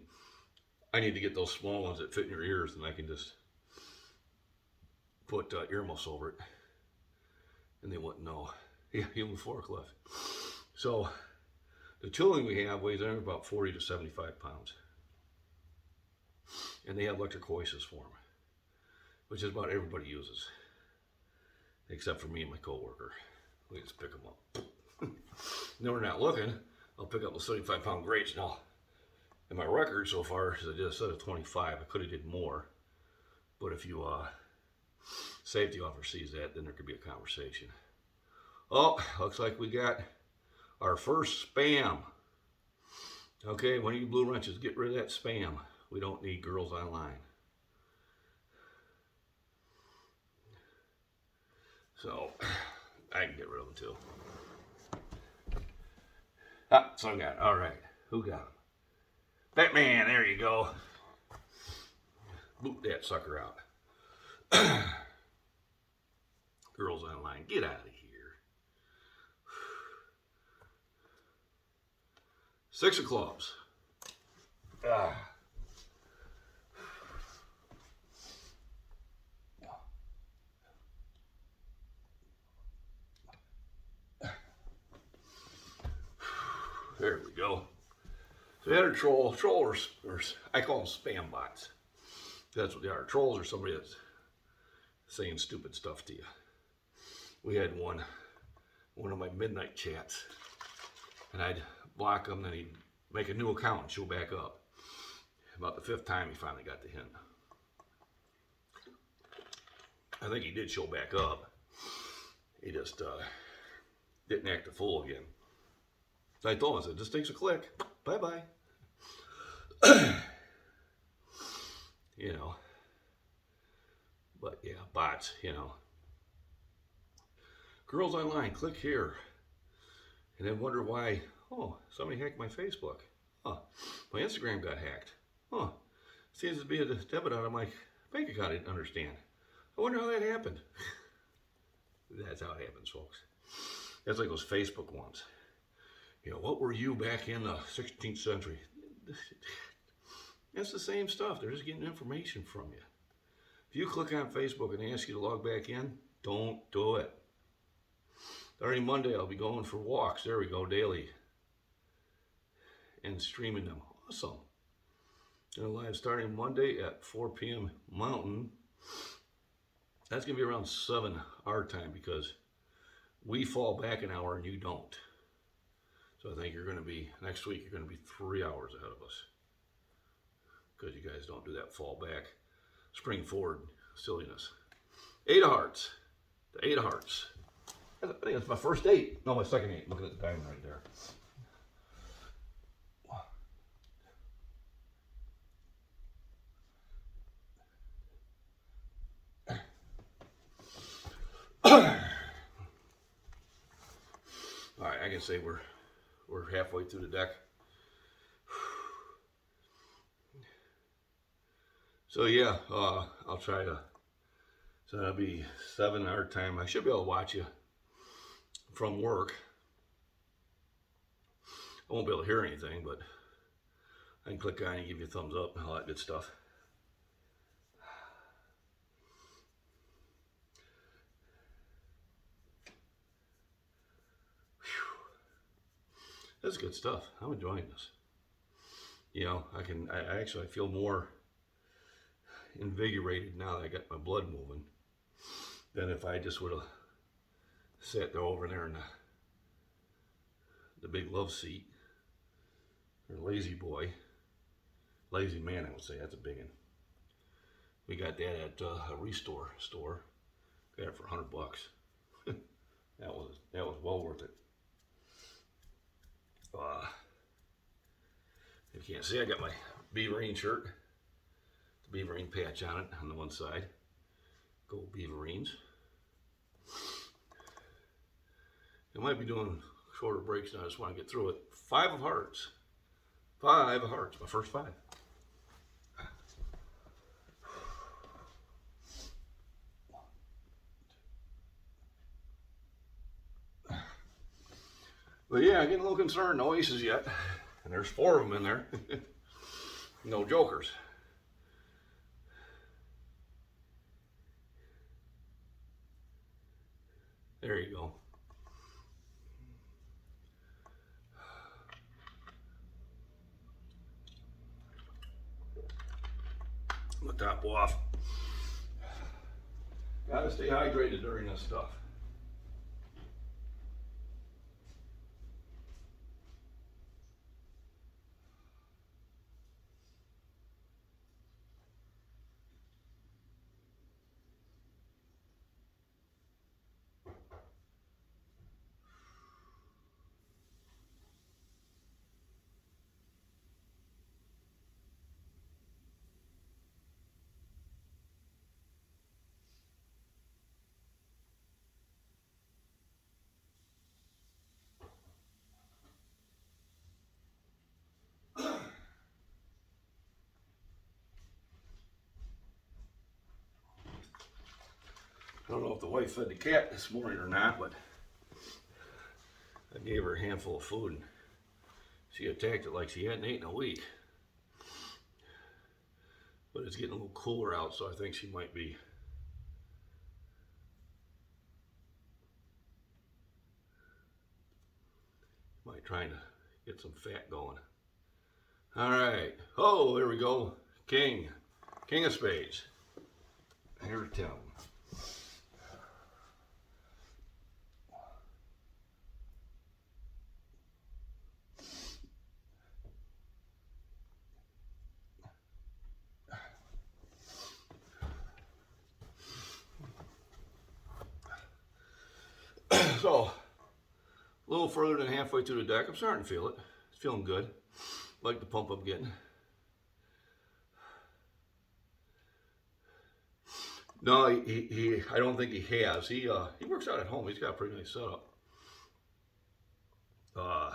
I need to get those small ones that fit in your ears, and I can just put earmuffs over it, and they wouldn't know. Yeah, even forklift. So the tooling we have weighs in about 40 to 75 pounds, and they have electric hoists for them, which is about everybody uses, except for me and my coworker. We just pick them up. Then we're not looking. I'll pick up the 75-pound grates now. And my record so far is I did a set of 25. I could have did more, but if you safety officer sees that, then there could be a conversation. Oh, looks like we got our first spam. Okay, one of you blue wrenches, get rid of that spam. We don't need girls online. So I can get rid of them too. Ah, so I got it. All right, who got them? Batman, there you go. Boot that sucker out. Girls online, get out of here. 6 of clubs. There we go. So we had a troll. Trollers, or I call them spam bots. That's what they are. Trolls are somebody that's saying stupid stuff to you. We had one of my midnight chats, and I'd block him, then he'd make a new account and show back up. About the 5th time, he finally got the hint. I think he did show back up. He just didn't act a fool again. I told him, I said, this takes a click. Bye-bye. You know. But yeah, bots, you know. Girls online, click here. And then wonder why, oh, somebody hacked my Facebook. Huh, my Instagram got hacked. Huh, seems to be a debit out of my bank account I didn't understand. I wonder how that happened. That's how it happens, folks. That's like those Facebook ones. You know, what were you back in the 16th century? That's the same stuff. They're just getting information from you. If you click on Facebook and they ask you to log back in, don't do it. Starting Monday, I'll be going for walks. There we go, daily. And streaming them. Awesome. And live starting Monday at 4 p.m. Mountain. That's going to be around 7 our time because we fall back an hour and you don't. So I think you're going to be, next week, you're going to be 3 hours ahead of us. Because you guys don't do that fall back, spring forward silliness. 8 of hearts. The 8 of hearts. I think that's my first 8. No, my second 8. Look at the diamond right there. All right, I can say we're halfway through the deck. So yeah, I'll try to. So that'll be 7 our time. I should be able to watch you from work. I won't be able to hear anything, but I can click on and give you a thumbs up and all that good stuff. That's good stuff. I'm enjoying this. You know, I actually feel more invigorated now that I got my blood moving than if I just would have sat there over there in the big love seat, or lazy boy, lazy man, I would say. That's a big one. We got that at a restore store. Got it for $100. that was well worth it. If you can't see, I got my Beaverine shirt, the Beaverine patch on it on the one side. Go Beaverines. I might be doing shorter breaks now. I just want to get through it. 5 of hearts. 5 of hearts. My first 5. But yeah, I'm getting a little concerned. No aces yet. And there's 4 of them in there. No jokers. There you go. I'm gonna top off. Gotta stay hydrated during this stuff. I don't know if the wife fed the cat this morning or not, but I gave her a handful of food and she attacked it like she hadn't eaten a week. But it's getting a little cooler out, so I think she might be trying to get some fat going. All right. Oh, there we go. King of spades. Here to tell. So, a little further than halfway through the deck. I'm starting to feel it. It's feeling good. Like the pump I'm getting. No, I don't think he has. He works out at home. He's got a pretty nice setup. I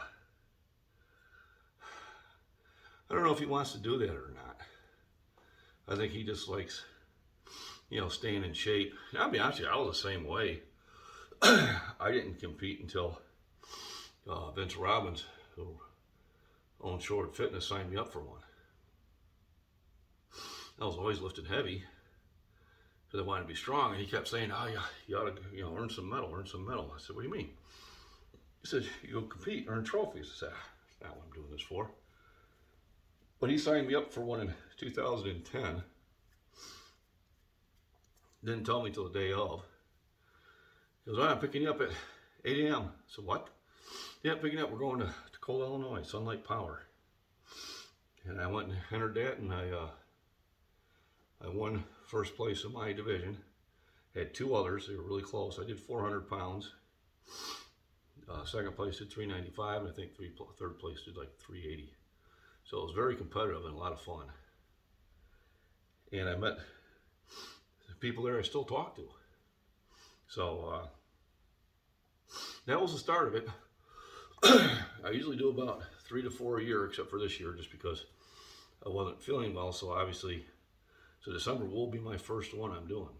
don't know if he wants to do that or not. I think he just likes, staying in shape. I'll be honest with you, I was the same way. I didn't compete until Vince Robbins, who owns Short Fitness, signed me up for one. I was always lifting heavy. because I wanted to be strong. And he kept saying, "Oh, you ought to, earn some medal, earn some medal." I said, "What do you mean?" He said, "You'll compete, earn trophies." I said, "That's not what I'm doing this for." But he signed me up for one in 2010. Didn't tell me till the day of. He goes, "I'm picking you up at 8 a.m. I said, "What?" "Yeah, picking you up. We're going to Tacoma, Illinois, Sunlight Power." And I went and entered that, and I won first place in my division. Had two others. They were really close. I did 400 pounds. Second place did 395, and I think third place did like 380. So it was very competitive and a lot of fun. And I met people there I still talk to. So that was the start of it. I usually do about 3 to 4 a year, except for this year, just because I wasn't feeling well. So obviously, December will be my first one I'm doing.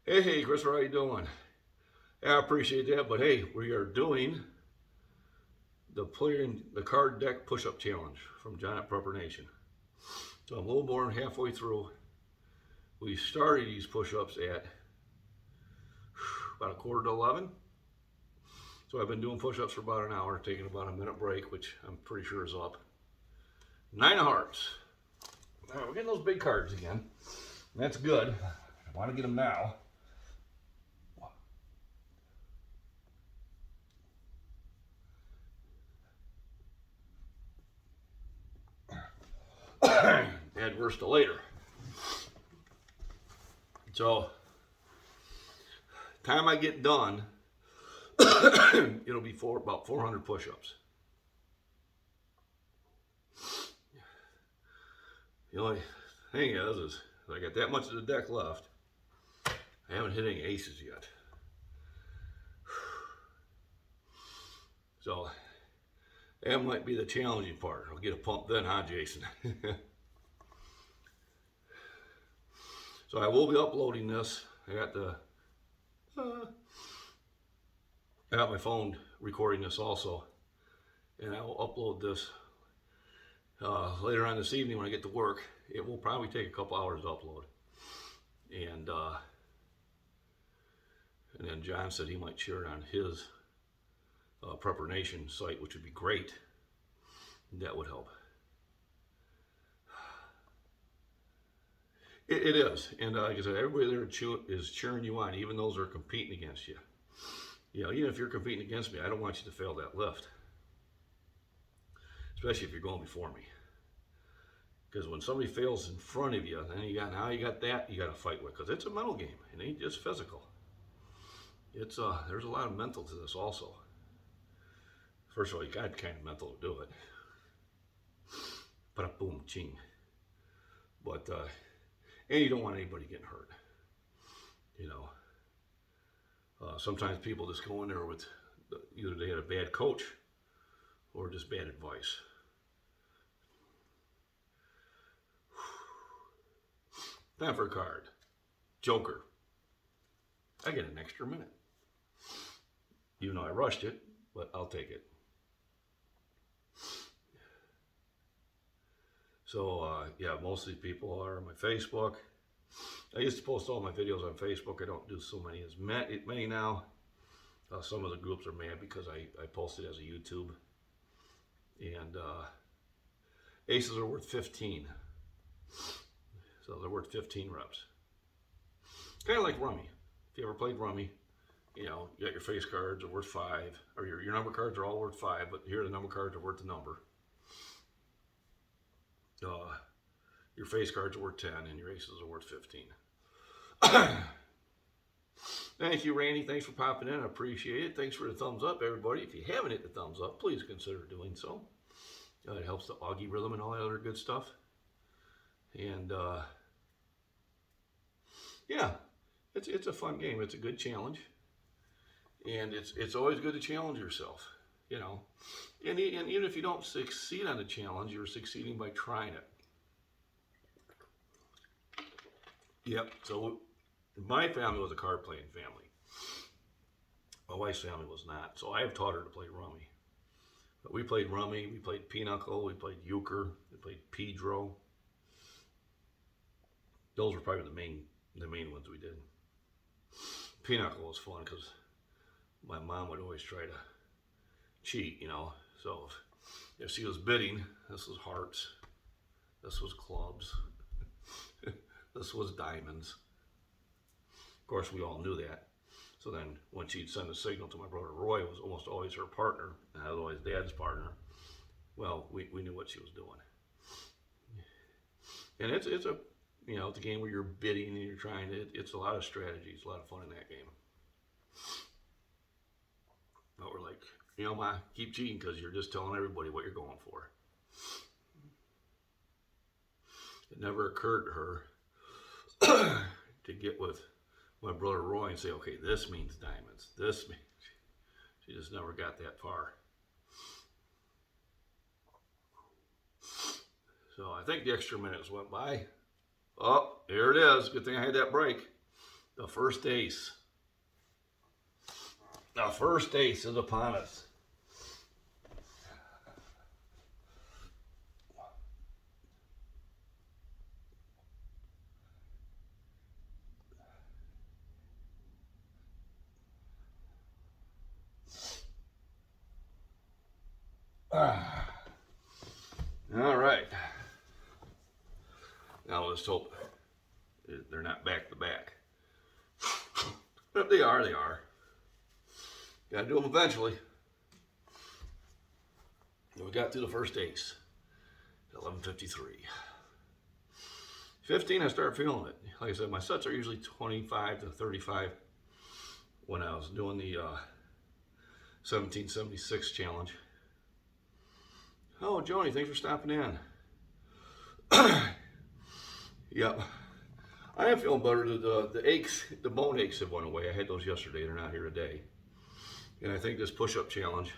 Hey, Chris, how you doing? Yeah, I appreciate that, but hey, we are doing the card deck push-up challenge from Giant Prepper Nation. So I'm a little more than halfway through. We started these push-ups at about 10:45. So I've been doing push-ups for about an hour, taking about a minute break, which I'm pretty sure is up. 9 of hearts. All right, we're getting those big cards again. That's good. I want to get them now. Adverse to later. So, time I get done, it'll be about 400 push-ups. The only thing is I got that much of the deck left. I haven't hit any aces yet. So, that might be the challenging part. I'll get a pump then, huh, Jason? So I will be uploading this. I got my phone recording this also, and I will upload this later on this evening when I get to work. It will probably take a couple hours to upload, and then John said he might share it on his Prepper Nation site, which would be great. That would help. It is, and like I said, everybody there is cheering you on, even those that are competing against you. Even if you're competing against me, I don't want you to fail that lift, especially if you're going before me. Because when somebody fails in front of you, then you got that you got to fight with, because it's a mental game. It ain't just physical. It's there's a lot of mental to this also. First of all, you got kind of mental to do it. But boom, ching. But and you don't want anybody getting hurt. Sometimes people just go in there with either they had a bad coach or just bad advice. Time for a card. Joker. I get an extra minute. Even though I rushed it, but I'll take it. So, yeah, most of these people are on my Facebook. I used to post all my videos on Facebook. I don't do so many now. Some of the groups are mad because I posted as a YouTube. And aces are worth 15. So they're worth 15 reps. Kind of like rummy. If you ever played rummy, you got your face cards are worth 5, or your number cards are all worth 5, but here the number cards are worth the number. Your face cards are worth 10, and your aces are worth 15. Thank you, Randy. Thanks for popping in. I appreciate it. Thanks for the thumbs up, everybody. If you haven't hit the thumbs up, please consider doing so. It helps the Augie rhythm and all that other good stuff. And yeah, it's a fun game. It's a good challenge, and it's always good to challenge yourself. And even if you don't succeed on the challenge, you're succeeding by trying it. Yep. So my family was a card playing family. My wife's family was not. So I have taught her to play rummy. But we played rummy, we played pinochle, we played euchre, we played pedro. Those were probably the main the main ones we did. Pinochle was fun because my mom would always try to cheat, you know. So if she was bidding, this was hearts, this was clubs, this was diamonds. Of course, we all knew that. So then when she'd send a signal to my brother Roy, it was almost always her partner, and otherwise Dad's partner. Well, we knew what she was doing. And it's a, you know, it's a game where you're bidding and you're trying to, it's a lot of strategy. It's a lot of fun in that game. But we're like, you know, Ma, keep cheating because you're just telling everybody what you're going for. It never occurred to her to get with my brother Roy and say, okay, this means diamonds. This means, she just never got that far. So I think the extra minutes went by. Oh, here it is. Good thing I had that break. The first ace. The first ace is upon us. All right. Now let's hope they're not back to back. But if they are, they are. Gotta do them eventually. We got through the first ace. 11:53. 15, I start feeling it. Like I said, my sets are usually 25 to 35. When I was doing the 1776 challenge. Oh, Joni, thanks for stopping in. Yep. I am feeling better. The aches, the bone aches have went away. I had those yesterday. They're not here today. And I think this push-up challenge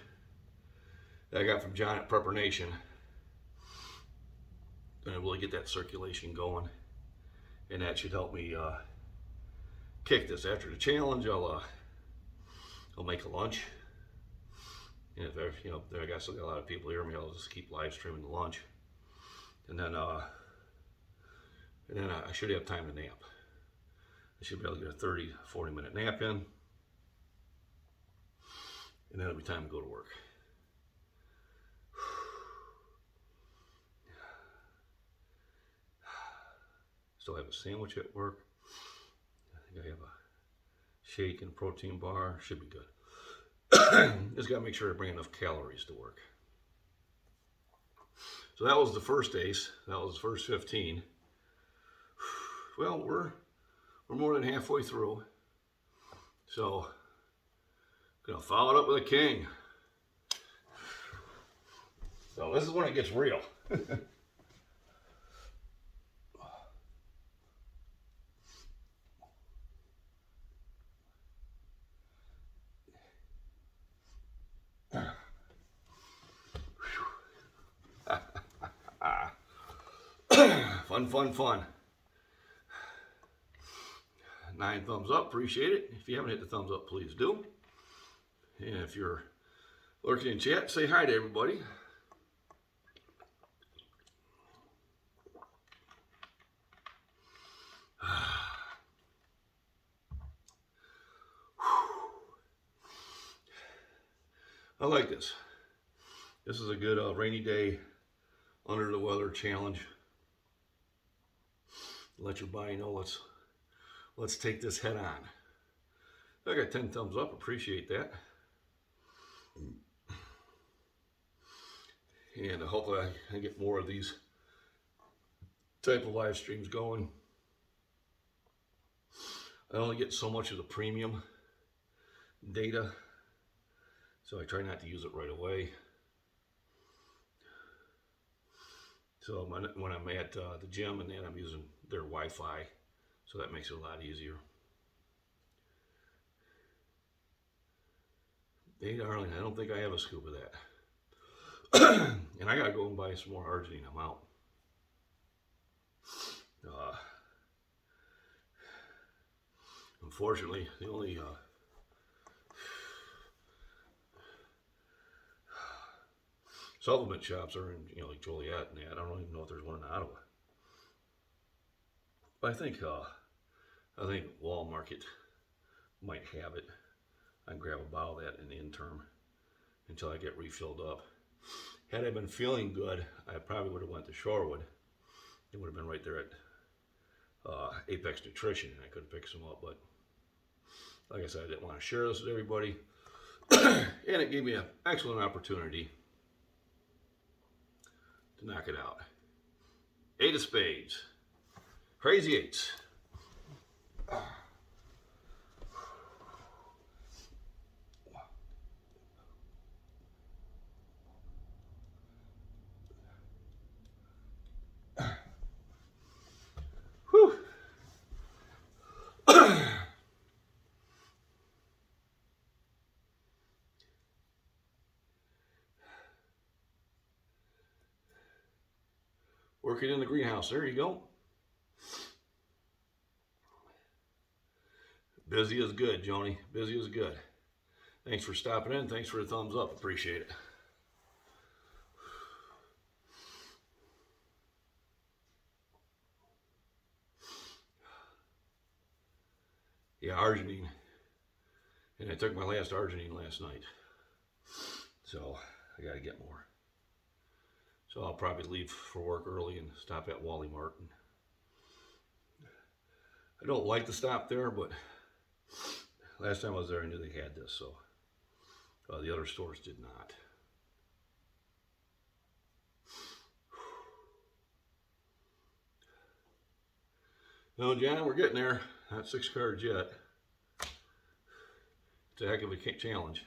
that I got from John at Prepper Nation, gonna really get that circulation going, and that should help me kick this. After the challenge, I'll make a lunch. And if I, you know, I got still got a lot of people hear me, I'll just keep live streaming the lunch, and then I should have time to nap. I should be able to get a 30-40 minute nap in, and then it'll be time to go to work. Still have a sandwich at work. I think I have a shake and protein bar. Should be good. Just gotta make sure I bring enough calories to work. So that was the first ace. That was the first 15. Well, we're more than halfway through. So gonna follow it up with a king. So this is when it gets real. Fun. 9 thumbs up, appreciate it. If you haven't hit the thumbs up, please do. And if you're lurking in chat, say hi to everybody. I like this. This is a good rainy day, under the weather challenge. Let your body know let's take this head on. I got 10 thumbs up, appreciate that. And hopefully I get more of these type of live streams going. I only get so much of the premium data, so I try not to use it right away. So when I'm at the gym and then I'm using their Wi-Fi, so that makes it a lot easier. Hey, darling, I don't think I have a scoop of that. And I gotta go and buy some more Arginine. I'm out. Unfortunately, the only supplement shops are in, you know, like Joliet and that. I don't even know if there's one in Ottawa. But I think I think Wall Market might have it. I can grab a bottle of that in the interim until I get refilled up. Had I been feeling good, I probably would have went to Shorewood. It would have been right there at Apex Nutrition, and I could have picked some up. But like I said, I didn't want to share this with everybody. And it gave me an excellent opportunity to knock it out. 8 of spades. Crazy eights. Whew. Working in the greenhouse. There you go. Busy is good, Joni. Busy is good. Thanks for stopping in. Thanks for the thumbs up. Appreciate it. Yeah, arginine. And I took my last arginine last night. So I got to get more. So I'll probably leave for work early and stop at Wally Martin. I don't like to stop there, but last time I was there, I knew they had this, so the other stores did not. No, John, we're getting there. Not 6 cards yet. It's a heck of a challenge.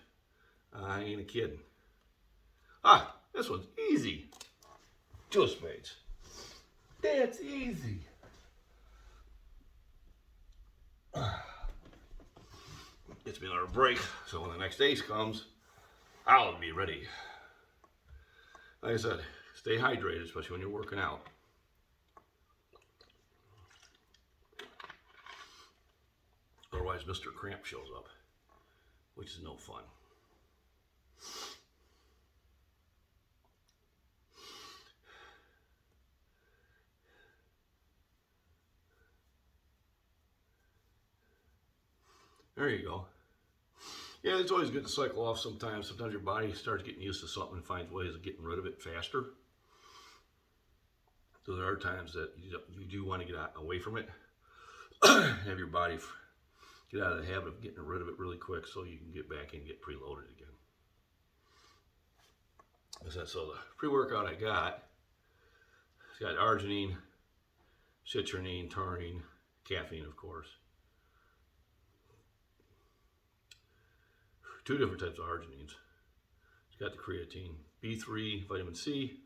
I ain't a kidding. Ah, this one's easy. 2 of spades. That's easy. Gets me another break, so when the next ace comes, I'll be ready. Like I said, stay hydrated, especially when you're working out. Otherwise, Mr. Cramp shows up, which is no fun. There you go. Yeah, it's always good to cycle off sometimes. Sometimes your body starts getting used to something and finds ways of getting rid of it faster. So there are times that you do want to get away from it. Have your body get out of the habit of getting rid of it really quick so you can get back and get preloaded again. So the pre-workout I got, it's got arginine, citrulline, taurine, caffeine, of course. 2 different types of arginines. It's got the creatine, B3, vitamin C,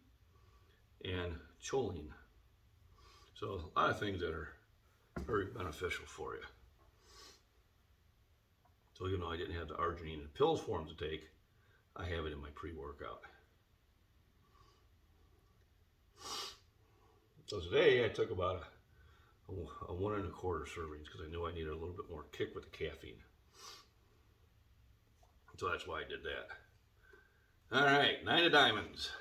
and choline. So a lot of things that are very beneficial for you. So even though I didn't have the arginine in pills form to take, I have it in my pre-workout. So today I took about a 1 1/4 servings because I knew I needed a little bit more kick with the caffeine. So that's why I did that. All right, 9 of diamonds.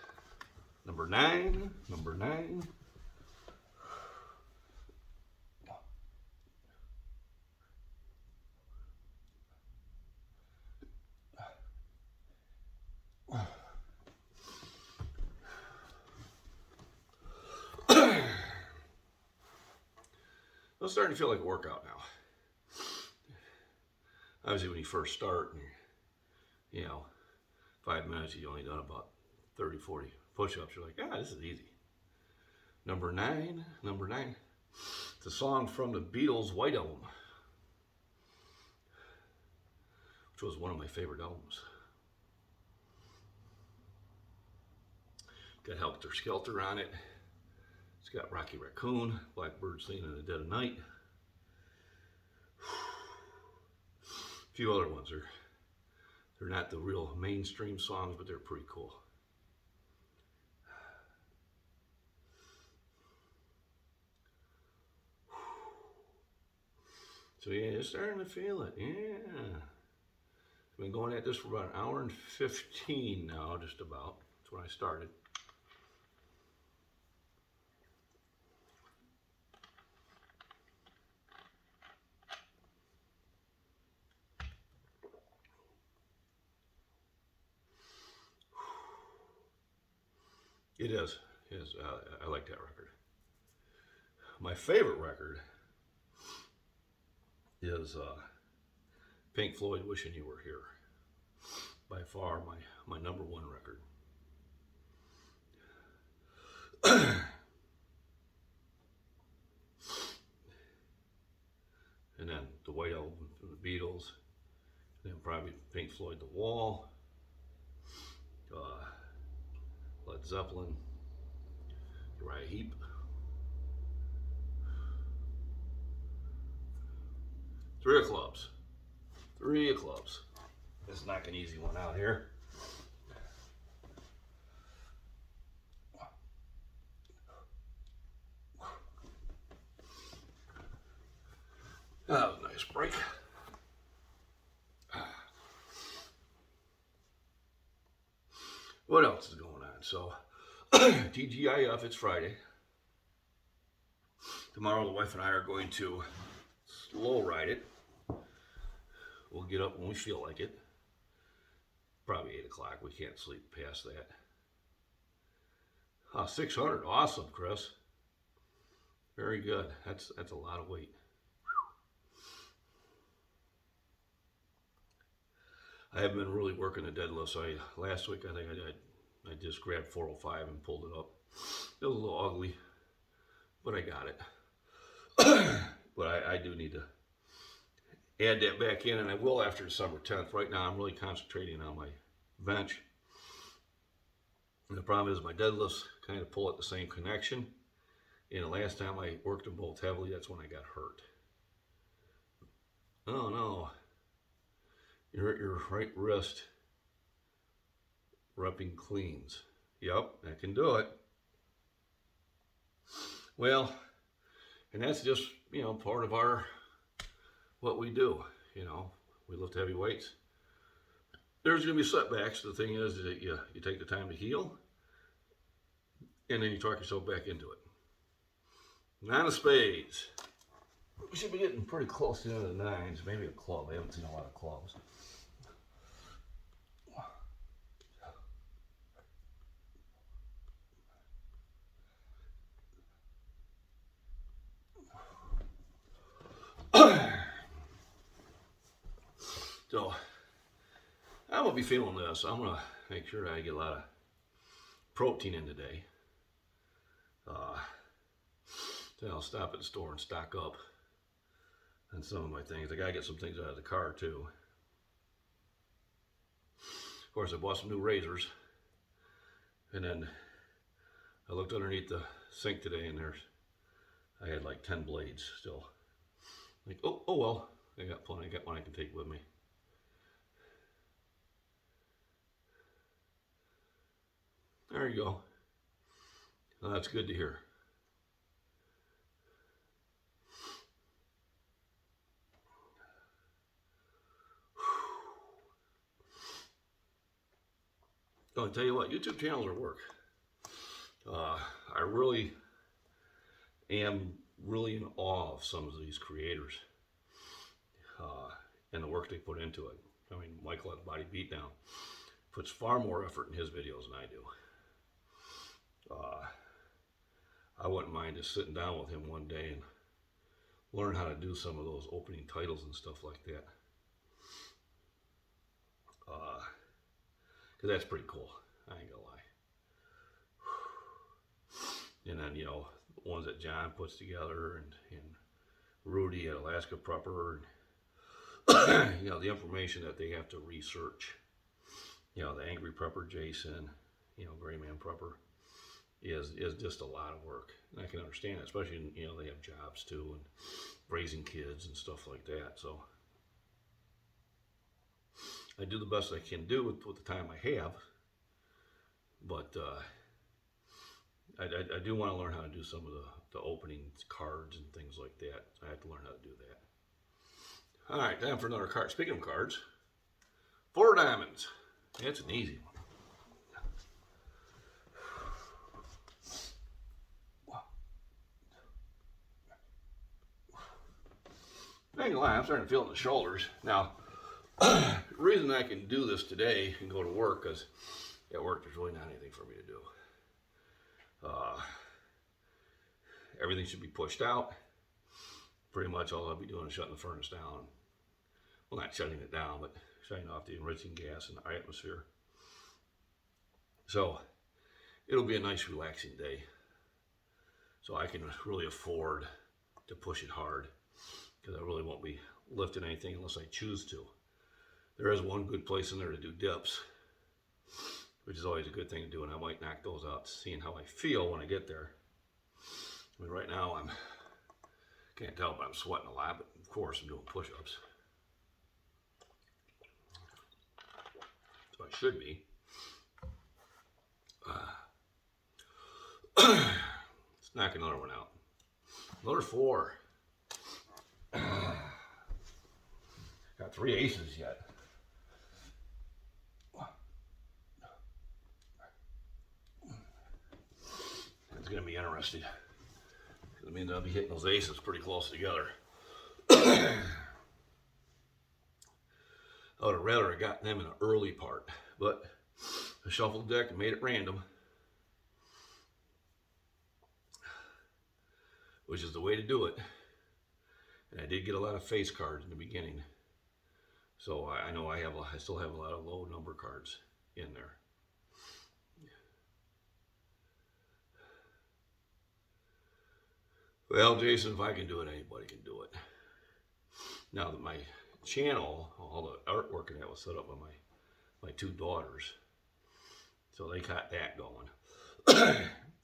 Number 9, number 9. It's starting to feel like a workout now. Obviously, when you first start, and 5 minutes, you've only done about 30, 40 push-ups. You're like, this is easy. Number 9, number 9. It's a song from the Beatles' White Album, which was one of my favorite albums. Got Helter Skelter on it. It's got Rocky Raccoon, Blackbird Singing in the Dead of Night. A few other ones. They're not the real mainstream songs, but they're pretty cool. So yeah, it's starting to feel it. Yeah. I've been going at this for about 1 hour and 15 now, just about. That's when I started. It is. It is. I like that record. My favorite record is Pink Floyd, "Wishing You Were Here." By far my number one record. And then the White Album from the Beatles. And then probably Pink Floyd, "The Wall." Led Zeppelin. Uriah Heep. Three of Clubs. Three of Clubs. Let's knock an easy one out here. That was a nice break. What else is going on? So, TGIF, it's Friday. Tomorrow, the wife and I are going to slow ride it. We'll get up when we feel like it. Probably 8 o'clock. We can't sleep past that. 600. Awesome, Chris. Very good. That's a lot of weight. I haven't been really working the deadlift. Last week I think I just grabbed 405 and pulled it up. It was a little ugly, but I got it. But I do need to add that back in, and I will after December 10th. Right now I'm really concentrating on my bench. And the problem is my deadlifts kind of pull at the same connection. And the last time I worked them both heavily, that's when I got hurt. Oh no. You hurt your right wrist repping cleans. Yep, that can do it. Well, and that's just, part of what we do. We lift heavy weights. There's going to be setbacks. The thing is that you take the time to heal, and then you talk yourself back into it. 9 of spades. We should be getting pretty close to the end of the nines. Maybe a club. I haven't seen a lot of clubs. So, I'm going to be feeling this. I'm going to make sure that I get a lot of protein in today. Then I'll stop at the store and stock up on some of my things. I got to get some things out of the car too. Of course, I bought some new razors. And then I looked underneath the sink today and I had like 10 blades still. Like, oh well, I got plenty. I got one I can take with me. There you go. Well, that's good to hear. I'll tell you what, YouTube channels are work. I really am in awe of some of these creators and the work they put into it. I mean, Michael at Body Beatdown puts far more effort in his videos than I do. I wouldn't mind just sitting down with him one day and learn how to do some of those opening titles and stuff like that. Because that's pretty cool. I ain't gonna lie. And then, ones that John puts together and Rudy at Alaska Prepper, and, the information that they have to research. The Angry Prepper Jason, Gray Man Prepper is just a lot of work. And I can understand it, especially, they have jobs too and raising kids and stuff like that. So I do the best I can do with the time I have, but I do want to learn how to do some of the opening cards and things like that. I have to learn how to do that. All right, time for another card. Speaking of cards, 4 diamonds. That's an easy one. I ain't gonna lie, I'm starting to feel it in the shoulders. Now, the reason I can do this today and go to work is at work there's really not anything for me to do. Uh, everything should be pushed out. Pretty much all I'll be doing is shutting the furnace down. Well, not shutting it down, but shutting off the enriching gas in the atmosphere. So it'll be a nice relaxing day. So I can really afford to push it hard, because I really won't be lifting anything unless I choose to. There is one good place in there to do dips, which is always a good thing to do, and I might knock those out, seeing how I feel when I get there. I mean, right now can't tell, but I'm sweating a lot, but of course I'm doing push-ups. So I should be. Let's knock another one out. Another 4. Got 3 aces yet. It's going to be interesting. It means I'll be hitting those aces pretty close together. I would have rather have gotten them in the early part, but I shuffled the deck and made it random, which is the way to do it. And I did get a lot of face cards in the beginning, so I know I still have a lot of low number cards in there. Well, Jason, if I can do it, anybody can do it. Now that my channel, all the artwork and that was set up by my 2 daughters, so they got that going.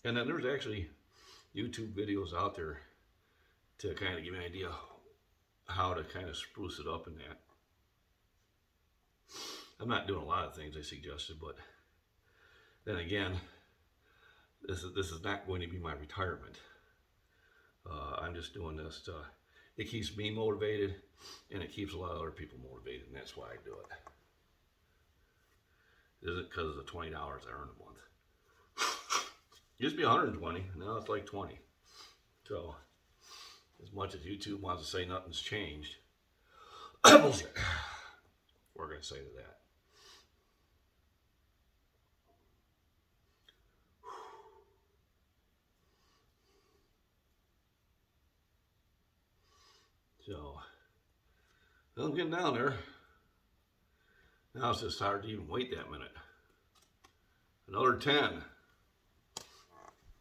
And then there's actually YouTube videos out there to kind of give you an idea how to kind of spruce it up in that. I'm not doing a lot of things I suggested, but then again, this is not going to be my retirement. I'm just doing this to, it keeps me motivated, and it keeps a lot of other people motivated, and that's why I do it. It isn't because of the $20 I earn a month. It used to be 120, now it's like 20. So, as much as YouTube wants to say nothing's changed, bullshit. We're going to say to that. So, I'm getting down there. Now it's just hard to even wait that minute. Another 10.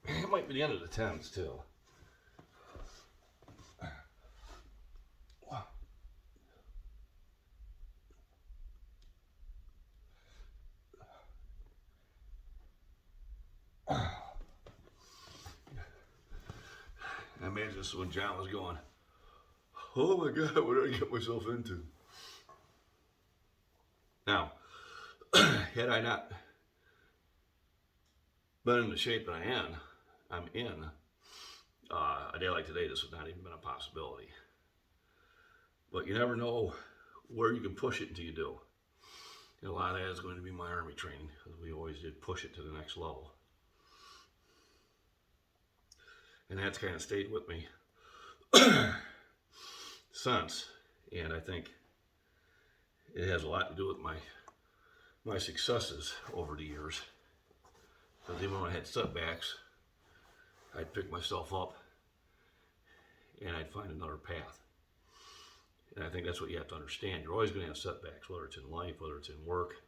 It might be the end of the 10s too. I imagine this is when John was going, oh my God, what did I get myself into? Now, had I not been in the shape that I'm in, a day like today, this would not even been a possibility. But you never know where you can push it until you do. And a lot of that is going to be my Army training, because we always did push it to the next level. And that's kind of stayed with me since. And I think it has a lot to do with my successes over the years. Because even when I had setbacks, I'd pick myself up and I'd find another path. And I think that's what you have to understand. You're always going to have setbacks, whether it's in life, whether it's in work,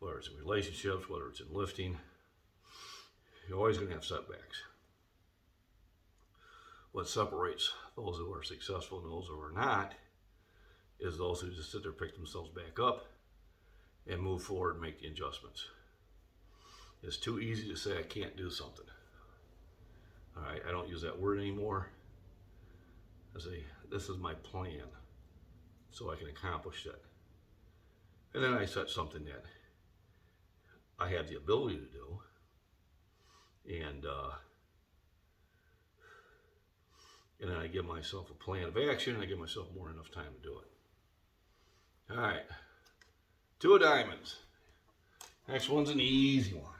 whether it's in relationships, whether it's in lifting. You're always going to have setbacks. What separates those who are successful and those who are not is those who just sit there, pick themselves back up, and move forward and make the adjustments. It's too easy to say I can't do something. All right, I don't use that word anymore. I say, this is my plan, so I can accomplish that. And then I set something that I have the ability to do, and then I give myself a plan of action, and I give myself more than enough time to do it. All right, 2 of diamonds. Next one's an easy one.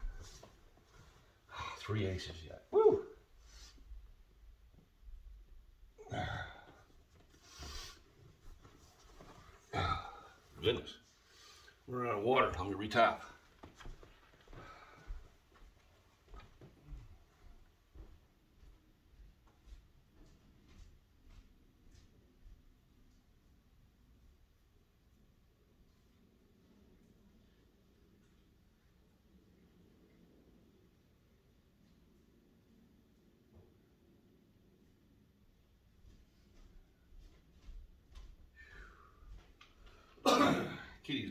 3 aces yet. Woo! Goodness. We're out of water. Let me retop.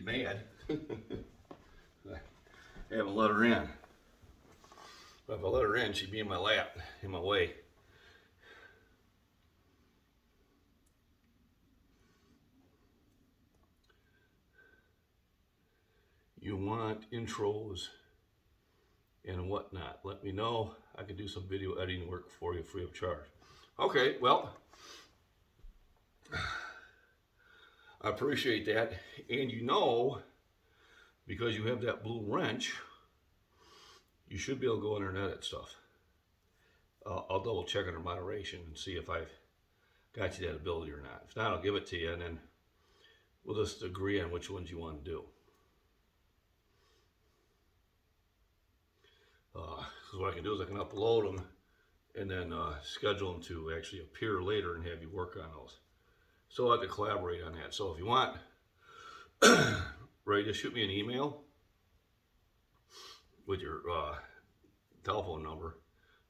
mad. I haven't let her in. But if I let her in, she'd be in my lap, in my way. You want intros and whatnot, let me know. I can do some video editing work for you free of charge. Okay, well, I appreciate that. And you know, because you have that blue wrench, you should be able to go in there and edit stuff. I'll double check under moderation and see if I've got you that ability or not. If not, I'll give it to you, and then we'll just agree on which ones you want to do. Because what I can do is I can upload them and then schedule them to actually appear later and have you work on those. So I have to collaborate on that. So if you want, Ray, just shoot me an email with your telephone number,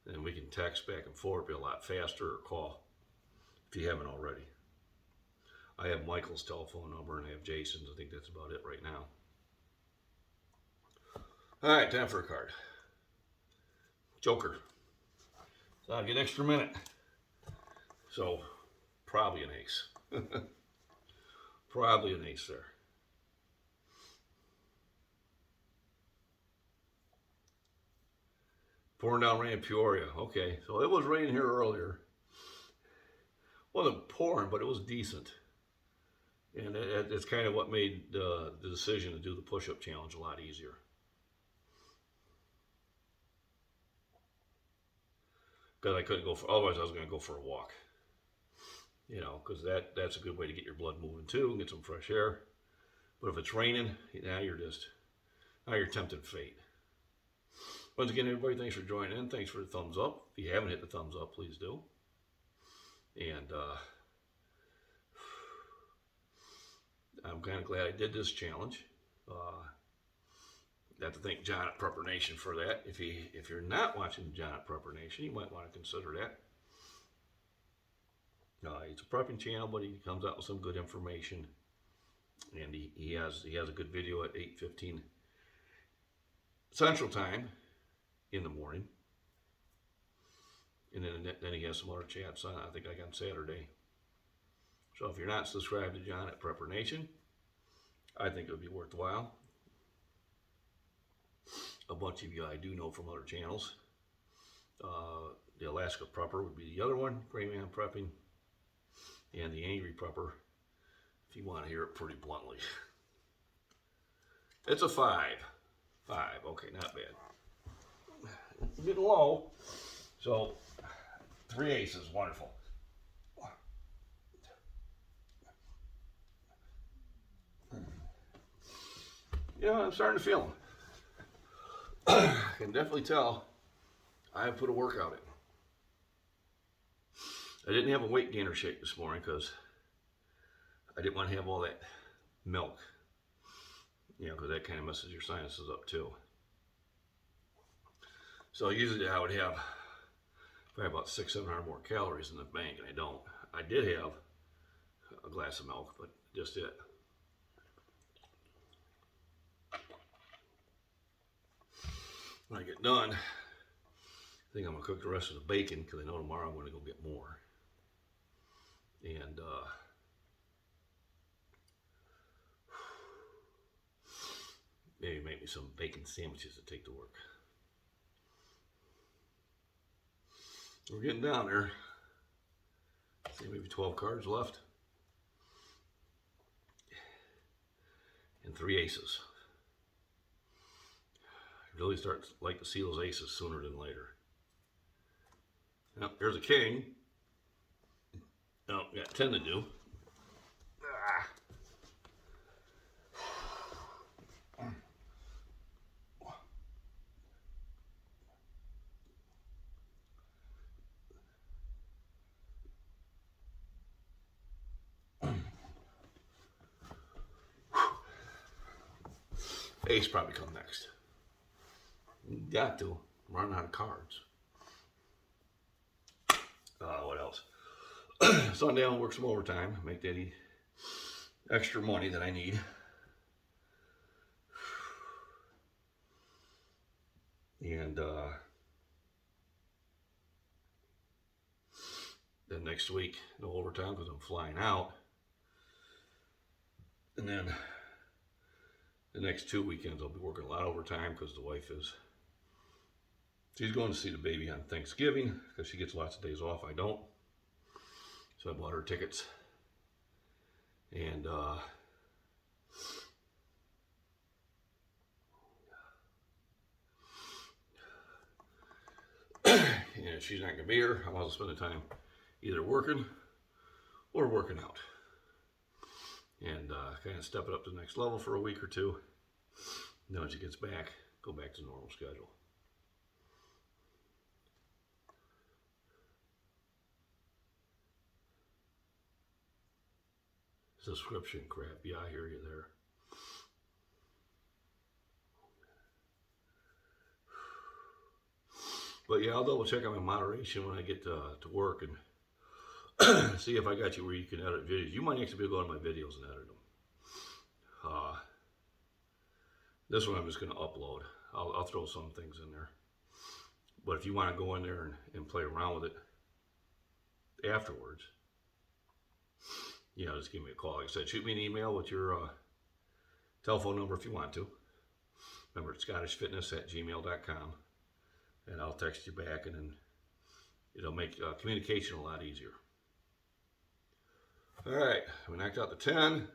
and we can text back and forth, be a lot faster, or call if you haven't already. I have Michael's telephone number and I have Jason's. I think that's about it right now. All right, time for a card. Joker. So I'll get an extra minute. So probably an ace. Probably an ace there. Pouring down rain in Peoria. Okay, so it was raining here earlier. Wasn't pouring, but it was decent. And it's kind of what made the decision to do the push-up challenge a lot easier. Because I couldn't go for, otherwise I was going to go for a walk. You know, because that's a good way to get your blood moving too, and get some fresh air. But if it's raining, now you're tempting fate. Once again, everybody, thanks for joining in. Thanks for the thumbs up. If you haven't hit the thumbs up, please do. And I'm kind of glad I did this challenge. I have to thank John at Prepper Nation for that. If you're not watching John at Prepper Nation, you might want to consider that. It's a prepping channel, but he comes out with some good information, and he has a good video at 8:15 Central Time in the morning, and then he has some other chats on, I think, like on Saturday. So if you're not subscribed to John at Prepper Nation, I think it would be worthwhile. A bunch of you I do know from other channels. The Alaska Prepper would be the other one, Gray Man Prepping, and the Angry Prepper, if you want to hear it pretty bluntly. It's a 5. 5, okay, not bad. It's getting low. So, 3 aces, wonderful. You know, I'm starting to feel them. I can definitely tell I have put a workout in. I didn't have a weight gainer shake this morning because I didn't want to have all that milk. You know, because that kind of messes your sinuses up too. So usually I would have probably about 600-700 more calories in the bank, and I don't. I did have a glass of milk, but just it. When I get done, I think I'm going to cook the rest of the bacon because I know tomorrow I'm going to go get more. And maybe make me some bacon sandwiches to take to work. We're getting down there. See, maybe 12 cards left. And 3 aces. I really start to like to see those aces sooner than later. Now, there's a king. Oh, got 10 to do. Ace probably come next. Got to. I'm running out of cards. What else? Sunday I'll work some overtime, make that extra money that I need. And then next week, no overtime because I'm flying out. And then the next 2 weekends, I'll be working a lot of overtime because the wife is, she's going to see the baby on Thanksgiving because she gets lots of days off. I don't. So I bought her tickets. And and she's not going to be here. I might as well spend the time either working or working out. And kind of step it up to the next level for a week or two. And then when she gets back, go back to normal schedule. Subscription crap. Yeah, I hear you there. But yeah, I'll double check on my moderation when I get to work and see if I got you where you can edit videos. You might actually be able to go on my videos and edit them. This one I'm just going to upload. I'll throw some things in there. But if you want to go in there and play around with it afterwards, just give me a call. Like I said, shoot me an email with your telephone number if you want to. Remember, it's scottishfitness@gmail.com. And I'll text you back, and then it'll make communication a lot easier. All right, we knocked out the 10.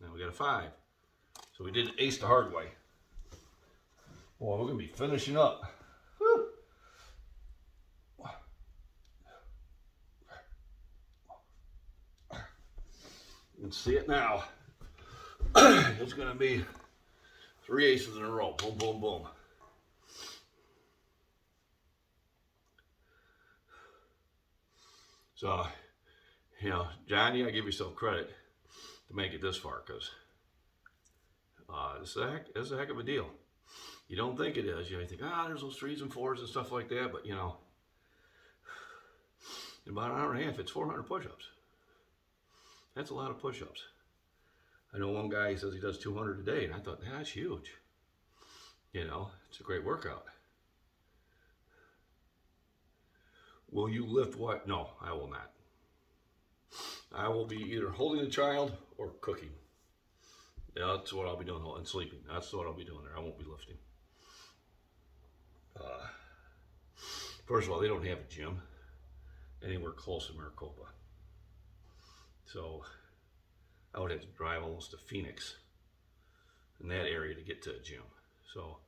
Now we got a 5. So we did ace the hard way. Boy, we're going to be finishing up. Woo. You can see it now. It's going to be 3 aces in a row. Boom, boom, boom. So, Johnny, I give you some credit to make it this far, because this is a heck of a deal. You don't think it is. You think, there's those 3s and 4s and stuff like that, but in about an hour and a half, it's 400 push-ups. That's a lot of push-ups. I know one guy says he does 200 a day, and I thought, that's huge. It's a great workout. Will you lift what? No, I will not. I will be either holding the child or cooking. Yeah, that's what I'll be doing, and sleeping. That's what I'll be doing there. I won't be lifting. First of all, they don't have a gym anywhere close to Maricopa. So I would have to drive almost to Phoenix in that area to get to a gym. So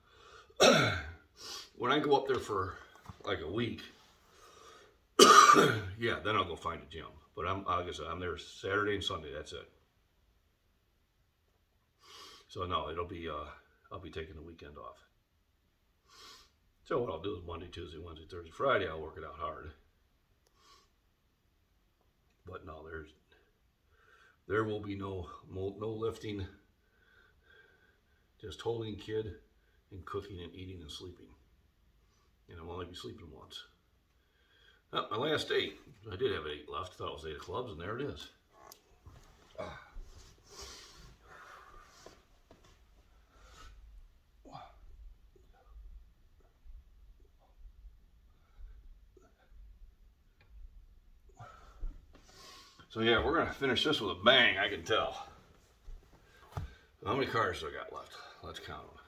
when I go up there for like a week, yeah, then I'll go find a gym. But like I said, I'm there Saturday and Sunday. That's it. So no, I'll be taking the weekend off. So what I'll do is Monday, Tuesday, Wednesday, Thursday, Friday, I'll work it out hard. But no, there will be no lifting. Just holding kid and cooking and eating and sleeping. And I'll only be sleeping once. My last 8. I did have 8 left. Thought it was 8 of clubs, and there it is. So yeah, we're gonna finish this with a bang. I can tell. How many cards do I got left? Let's count them.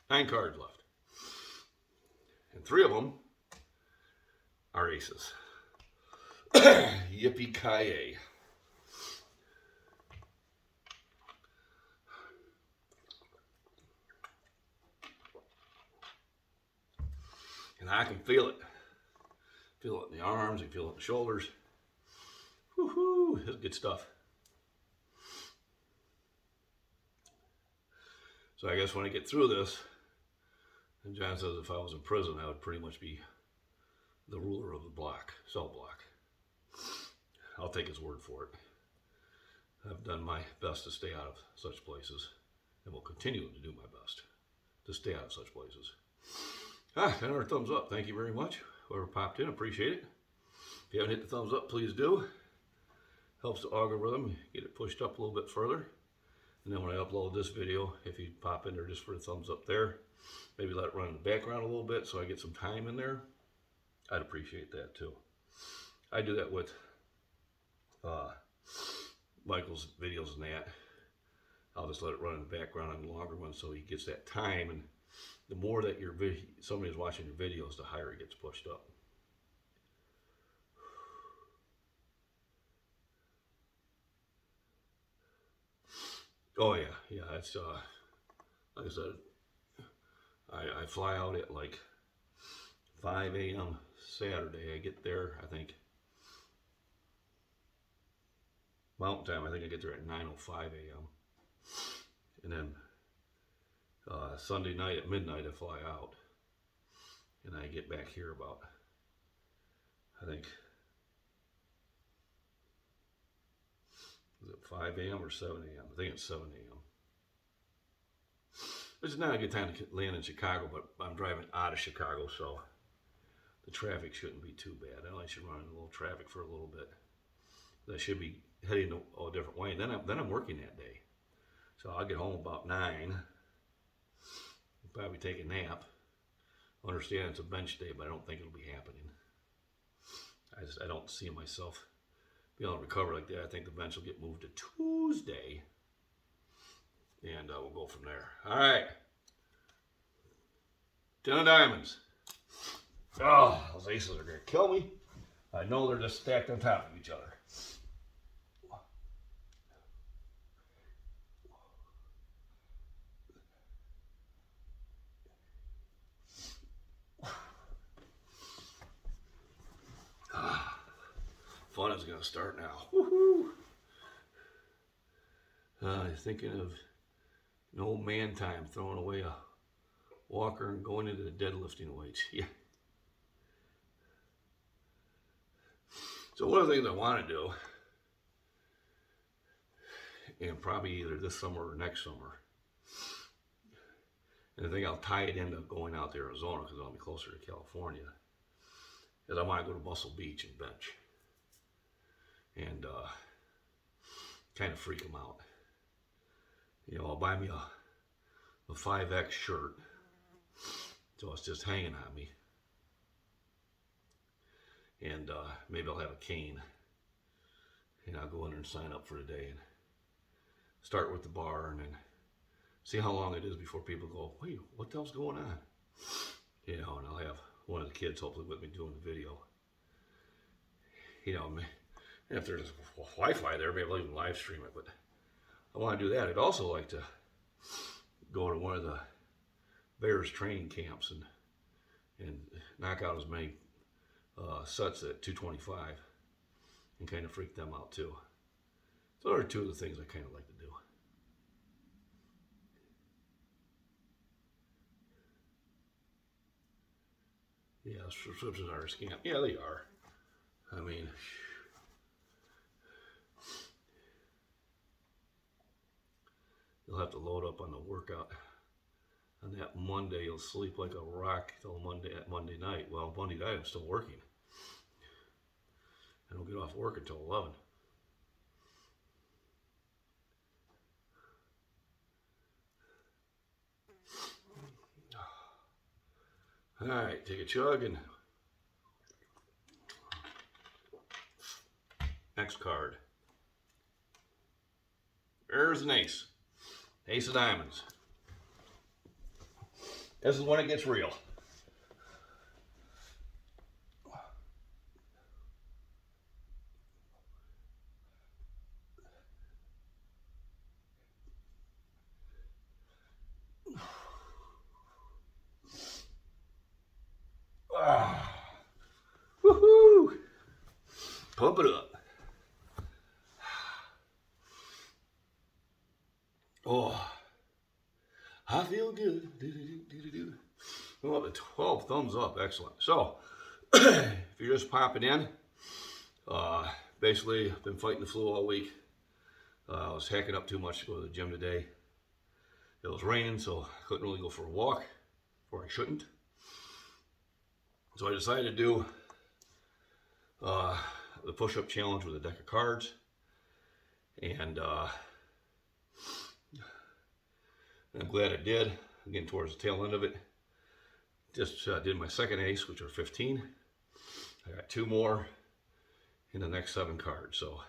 9 cards left. And 3 of them are aces. Yippee-ki-yay. And I can feel it. Feel it in the arms, you feel it in the shoulders. Woohoo, this is good stuff. So I guess when I get through this, and John says if I was in prison, I would pretty much be the ruler of the block, cell block. I'll take his word for it. I've done my best to stay out of such places, and will continue to do my best to stay out of such places. 10 thumbs up. Thank you very much. Whoever popped in, appreciate it. If you haven't hit the thumbs up, please do. Helps the algorithm get it pushed up a little bit further. And then when I upload this video, if you pop in there just for the thumbs up there, maybe let it run in the background a little bit so I get some time in there, I'd appreciate that too. I do that with Michael's videos and that. I'll just let it run in the background on the longer ones so he gets that time, and the more that somebody is watching your videos, the higher it gets pushed up. Oh yeah, it's like I said, I fly out at like 5 a.m. Saturday. I get there, I think, Mountain Time. I think I get there at 9:05 a.m. And then Sunday night at midnight I fly out, and I get back here about, I think, is it 5 a.m. or 7 a.m.? I think it's 7 a.m. Which is not a good time to land in Chicago, but I'm driving out of Chicago, so the traffic shouldn't be too bad. I only should run in a little traffic for a little bit. I should be heading a different way. Then I'm working that day, so I'll get home about 9. Probably take a nap. I understand it's a bench day, but I don't think it'll be happening. I don't see myself being able to recover like that. I think the bench will get moved to Tuesday, and we'll go from there. All right. 10 of diamonds. Oh, those aces are going to kill me. I know they're just stacked on top of each other. Fun is going to start now. Woohoo! Thinking of an old man time, throwing away a walker and going into the deadlifting weights. Yeah. So one of the things I want to do, and probably either this summer or next summer, and I think I'll tie it into going out to Arizona because I'll be closer to California, is I want to go to Muscle Beach and bench. And kind of freak them out. You know, I'll buy me a 5X shirt, so it's just hanging on me. And maybe I'll have a cane, and I'll go in there and sign up for the day and start with the bar, and then see how long it is before people go, wait, what the hell's going on? You know, and I'll have one of the kids hopefully with me doing the video. You know, if there's Wi-Fi there, maybe I'll even live stream it, but I want to do that. I'd also like to go to one of the Bears training camps and knock out as many sets at 225 and kind of freak them out too. So those are two of the things I kind of like to do. Yeah, subscriptions are a scam. Yeah, they are. I mean, you'll have to load up on the workout. On that Monday, you'll sleep like a rock till Monday night. Well, Monday night, I'm still working. I don't get off work until 11. All right, take a chug and next card. There's an ace. Ace of diamonds. This is when it gets real. Woohoo! Pump it up. Oh, I feel good. Well, the 12 thumbs up, excellent. So, if you're just popping in, basically, I've been fighting the flu all week. I was hacking up too much to go to the gym today. It was raining, so I couldn't really go for a walk, or I shouldn't. So I decided to do the push-up challenge with a deck of cards, and And I'm glad I did. I'm getting towards the tail end of it. Just did my second ace, which are 15. I got 2 more in the next 7 cards. So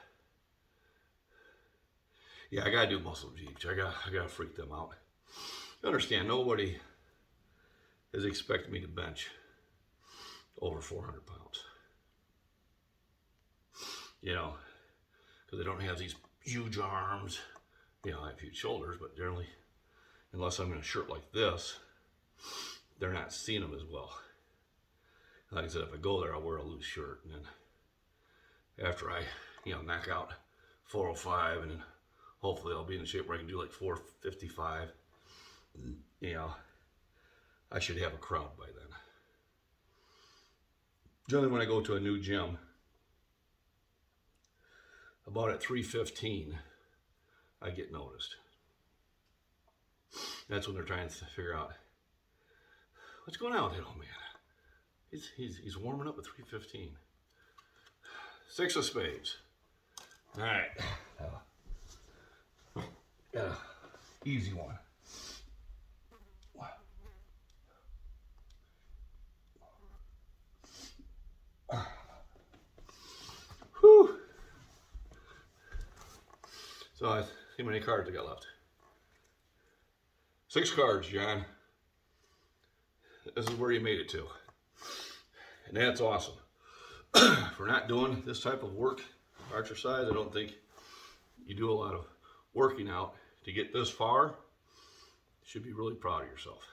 yeah, I gotta do muscle jeeps. I gotta freak them out. You understand? Nobody is expecting me to bench over 400 pounds. You know, because they don't have these huge arms. You know, I have huge shoulders, but generally, unless I'm in a shirt like this, they're not seeing them as well. Like I said, if I go there, I'll wear a loose shirt, and then after I, knock out 405, and then hopefully I'll be in shape where I can do like 455. I should have a crowd by then. Generally, when I go to a new gym, about at 3:15, I get noticed. That's when they're trying to figure out what's going on with that old man. He's warming up at 3:15. 6 of spades. All right. Easy one. Whew. So I see how many cards I got left. 6 cards, John. This is where you made it to. And that's awesome. For not doing this type of work or exercise, I don't think you do a lot of working out to get this far. You should be really proud of yourself.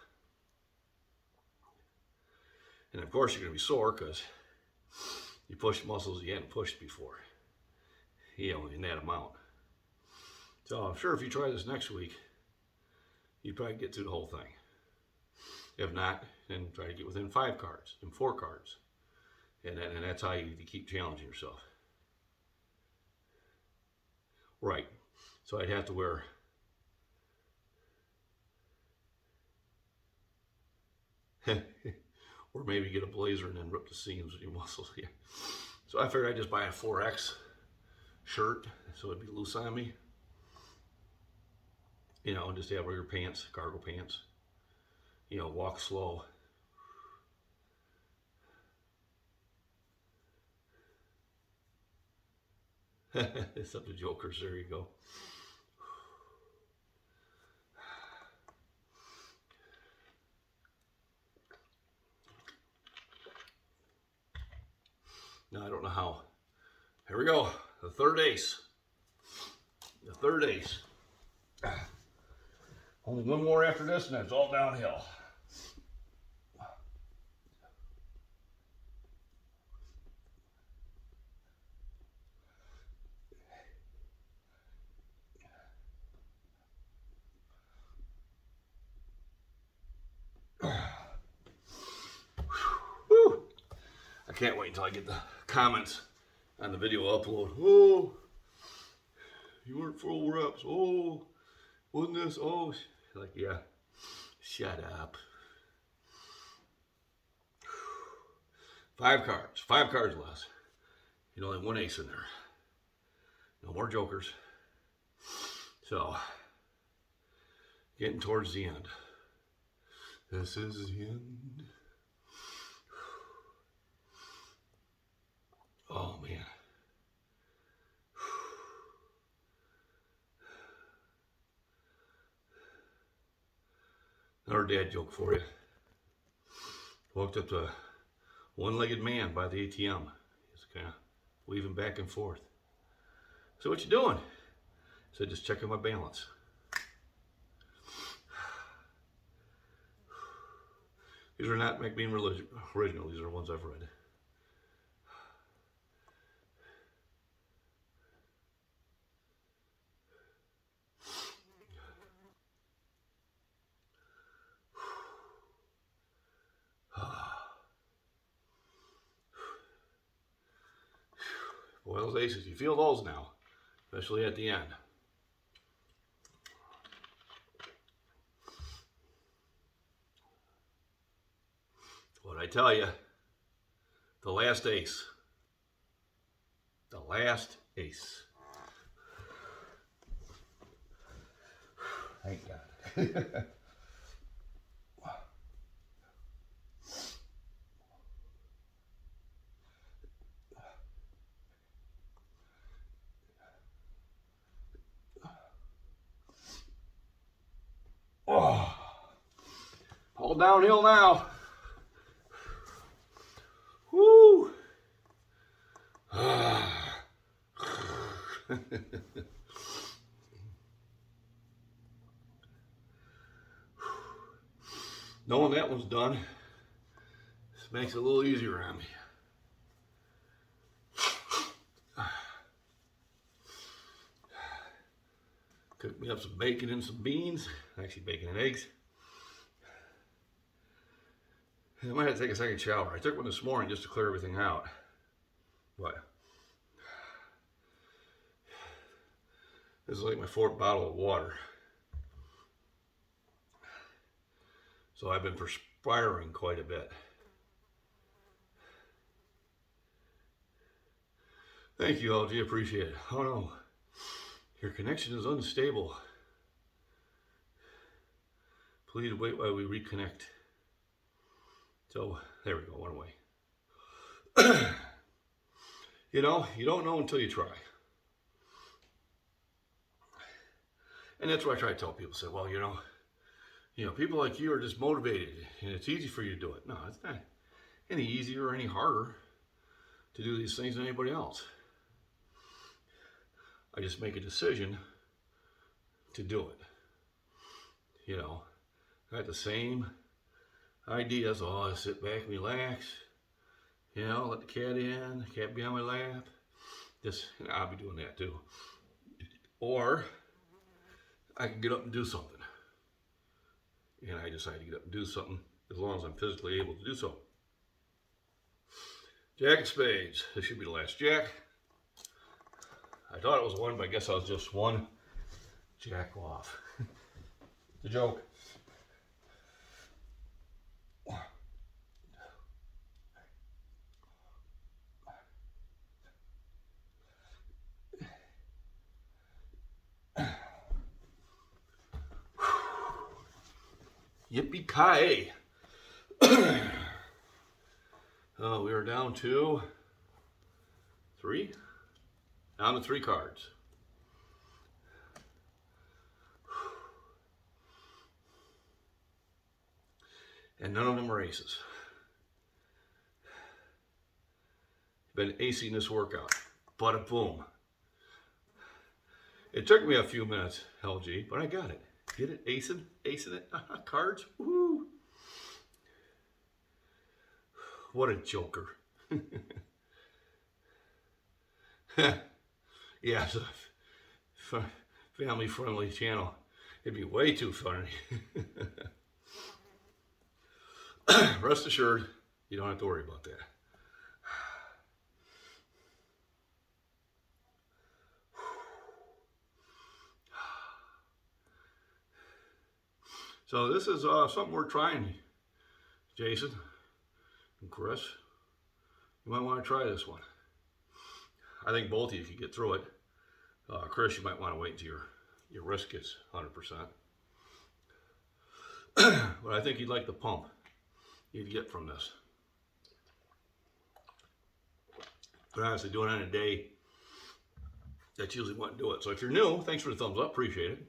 And of course, you're going to be sore because you pushed muscles you hadn't pushed before, in that amount. So I'm sure if you try this next week, you'd probably get through the whole thing. If not, then try to get within 5 cards and 4 cards. And that's how you keep challenging yourself. Right. So I'd have to wear or maybe get a blazer and then rip the seams with your muscles. Yeah. So I figured I'd just buy a 4X shirt so it'd be loose on me. Just have regular pants, cargo pants. Walk slow. It's up to jokers. There you go. Now I don't know how. Here we go. The third ace. The third ace. Only one more after this, and it's all downhill. Whew. I can't wait until I get the comments on the video upload. Oh, you weren't full reps. Oh, wasn't this? Oh, like, yeah, shut up. 5 cards. 5 cards less. Only 1 ace in there. No more jokers. So, getting towards the end. This is the end. Oh, man. Another dad joke for you. Walked up to a one-legged man by the ATM. He's kind of weaving back and forth. So, what you doing? I said, just checking my balance. These are not MacBean original. These are ones I've read. Boy, those aces, you feel those now, especially at the end. What I tell you, the last ace. The last ace. Thank God. Oh, all downhill now. Woo! Knowing that one's done, this makes it a little easier on me. Cooked me up some bacon and some beans, actually bacon and eggs. I might have to take a second shower. I took one this morning just to clear everything out. But this is like my 4th bottle of water. So I've been perspiring quite a bit. Thank you, LG. Appreciate it. Oh no, your connection is unstable. Please wait while we reconnect. So there we go, one away. You know, you don't know until you try. And that's what I try to tell people. Say, well, you know, people like you are just motivated and it's easy for you to do it. No, it's not any easier or any harder to do these things than anybody else. I just make a decision to do it. You know, I got the same ideas. Oh, I sit back and relax. You know, let the cat in, the cat be on my lap. Just, I'll be doing that too. Or I can get up and do something. And I decide to get up and do something as long as I'm physically able to do so. Jack of spades. This should be the last jack. I thought it was one, but I guess I was just one jack off. It's a joke. Yippee-ki-yay. Oh, we are down to 3. Down to 3 cards. And none of them are aces. Been acing this workout. Bada boom. It took me a few minutes, LG, but I got it. Get it? Acing it. Cards. Woo! What a joker. Yeah, it's a family-friendly channel. It'd be way too funny. Rest assured, you don't have to worry about that. So this is something we're trying, Jason and Chris. You might want to try this one. I think both of you could get through it. Chris, you might want to wait until your wrist gets 100%. But I think you'd like the pump you'd get from this. But honestly, doing it on a day, that's usually what to do it. So if you're new, thanks for the thumbs up, appreciate it.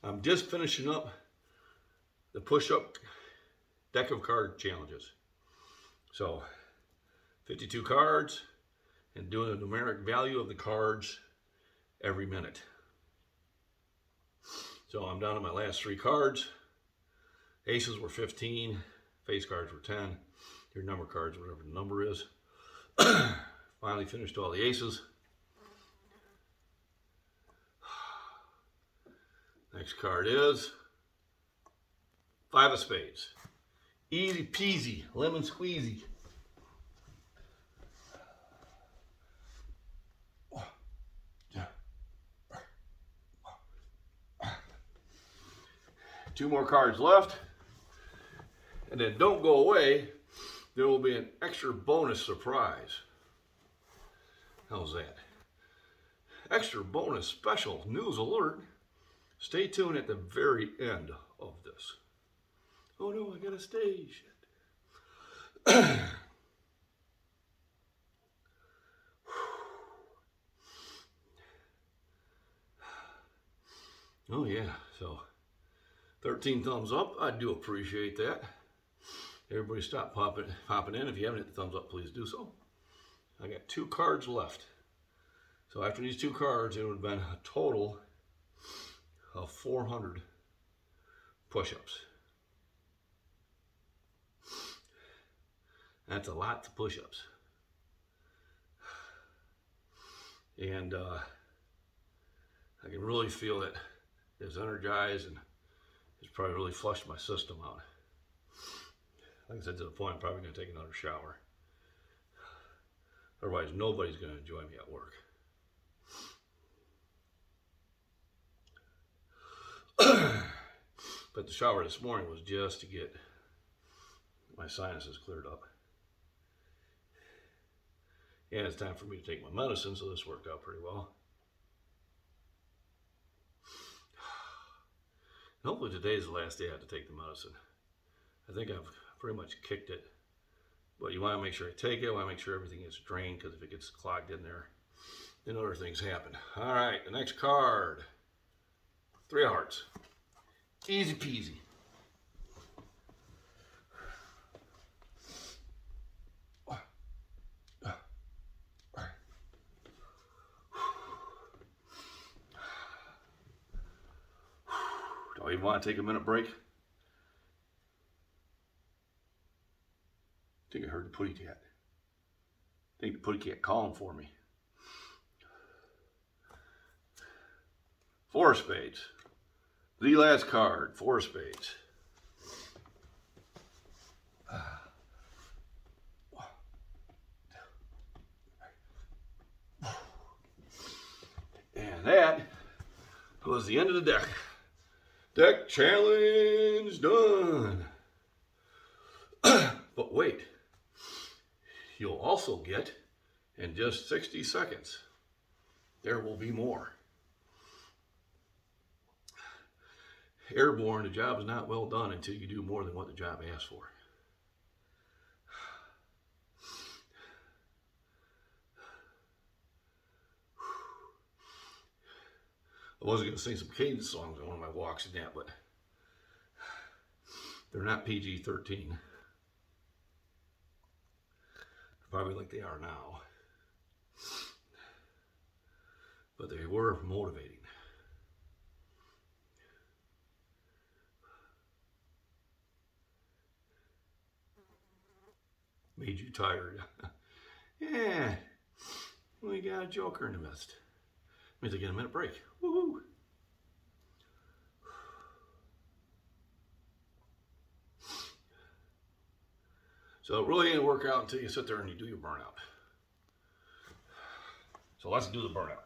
I'm just finishing up the push-up deck of card challenges. So 52 cards and doing the numeric value of the cards every minute. So I'm down to my last 3 cards. Aces were 15, face cards were 10, your number cards, whatever the number is. Finally finished all the aces. Next card is 5 of spades. Easy peasy, lemon squeezy. Two more cards left. And then don't go away. There will be an extra bonus surprise. How's that? Extra bonus special news alert. Stay tuned at the very end of this. Oh no, I gotta stay. Shit. Oh yeah, so 13 thumbs up. I do appreciate that. Everybody stop popping in. If you haven't hit the thumbs up, please do so. I got 2 cards left. So after these 2 cards, it would have been a total of 400 push-ups. That's a lot of push-ups. And I can really feel that it's energized and it's probably really flushed my system out. Like I said, to the point I'm probably going to take another shower. Otherwise, nobody's going to enjoy me at work. But the shower this morning was just to get my sinuses cleared up. And it's time for me to take my medicine, so this worked out pretty well. And hopefully today is the last day I have to take the medicine. I think I've pretty much kicked it. But you want to make sure I take it. I want to make sure everything gets drained, because if it gets clogged in there, then other things happen. All right, the next card. 3 of hearts. Easy peasy. Do I even want to take a minute break? I think I heard the putty cat. I think the putty cat calling for me. 4 of spades. The last card, 4 of spades. And that was the end of the deck. Deck challenge done. But wait, you'll also get, in just 60 seconds, there will be more. Airborne, the job is not well done until you do more than what the job asks for. I wasn't going to sing some cadence songs on one of my walks in that, but they're not PG-13. Probably like they are now. But they were motivating. Made you tired. Yeah, we got a joker in the midst. Means I get a minute break. Woohoo! So it really ain't work out until you sit there and you do your burnout. So let's do the burnout.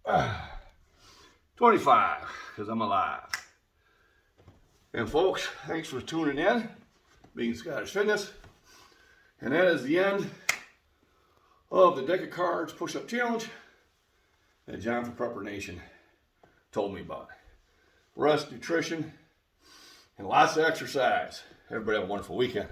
Uh, 25, because I'm alive. And folks, thanks for tuning in, being Scottish Fitness. And that is the end of the deck of cards push-up challenge that John from Prepper Nation told me about. Rest, nutrition, and lots of exercise. Everybody have a wonderful weekend.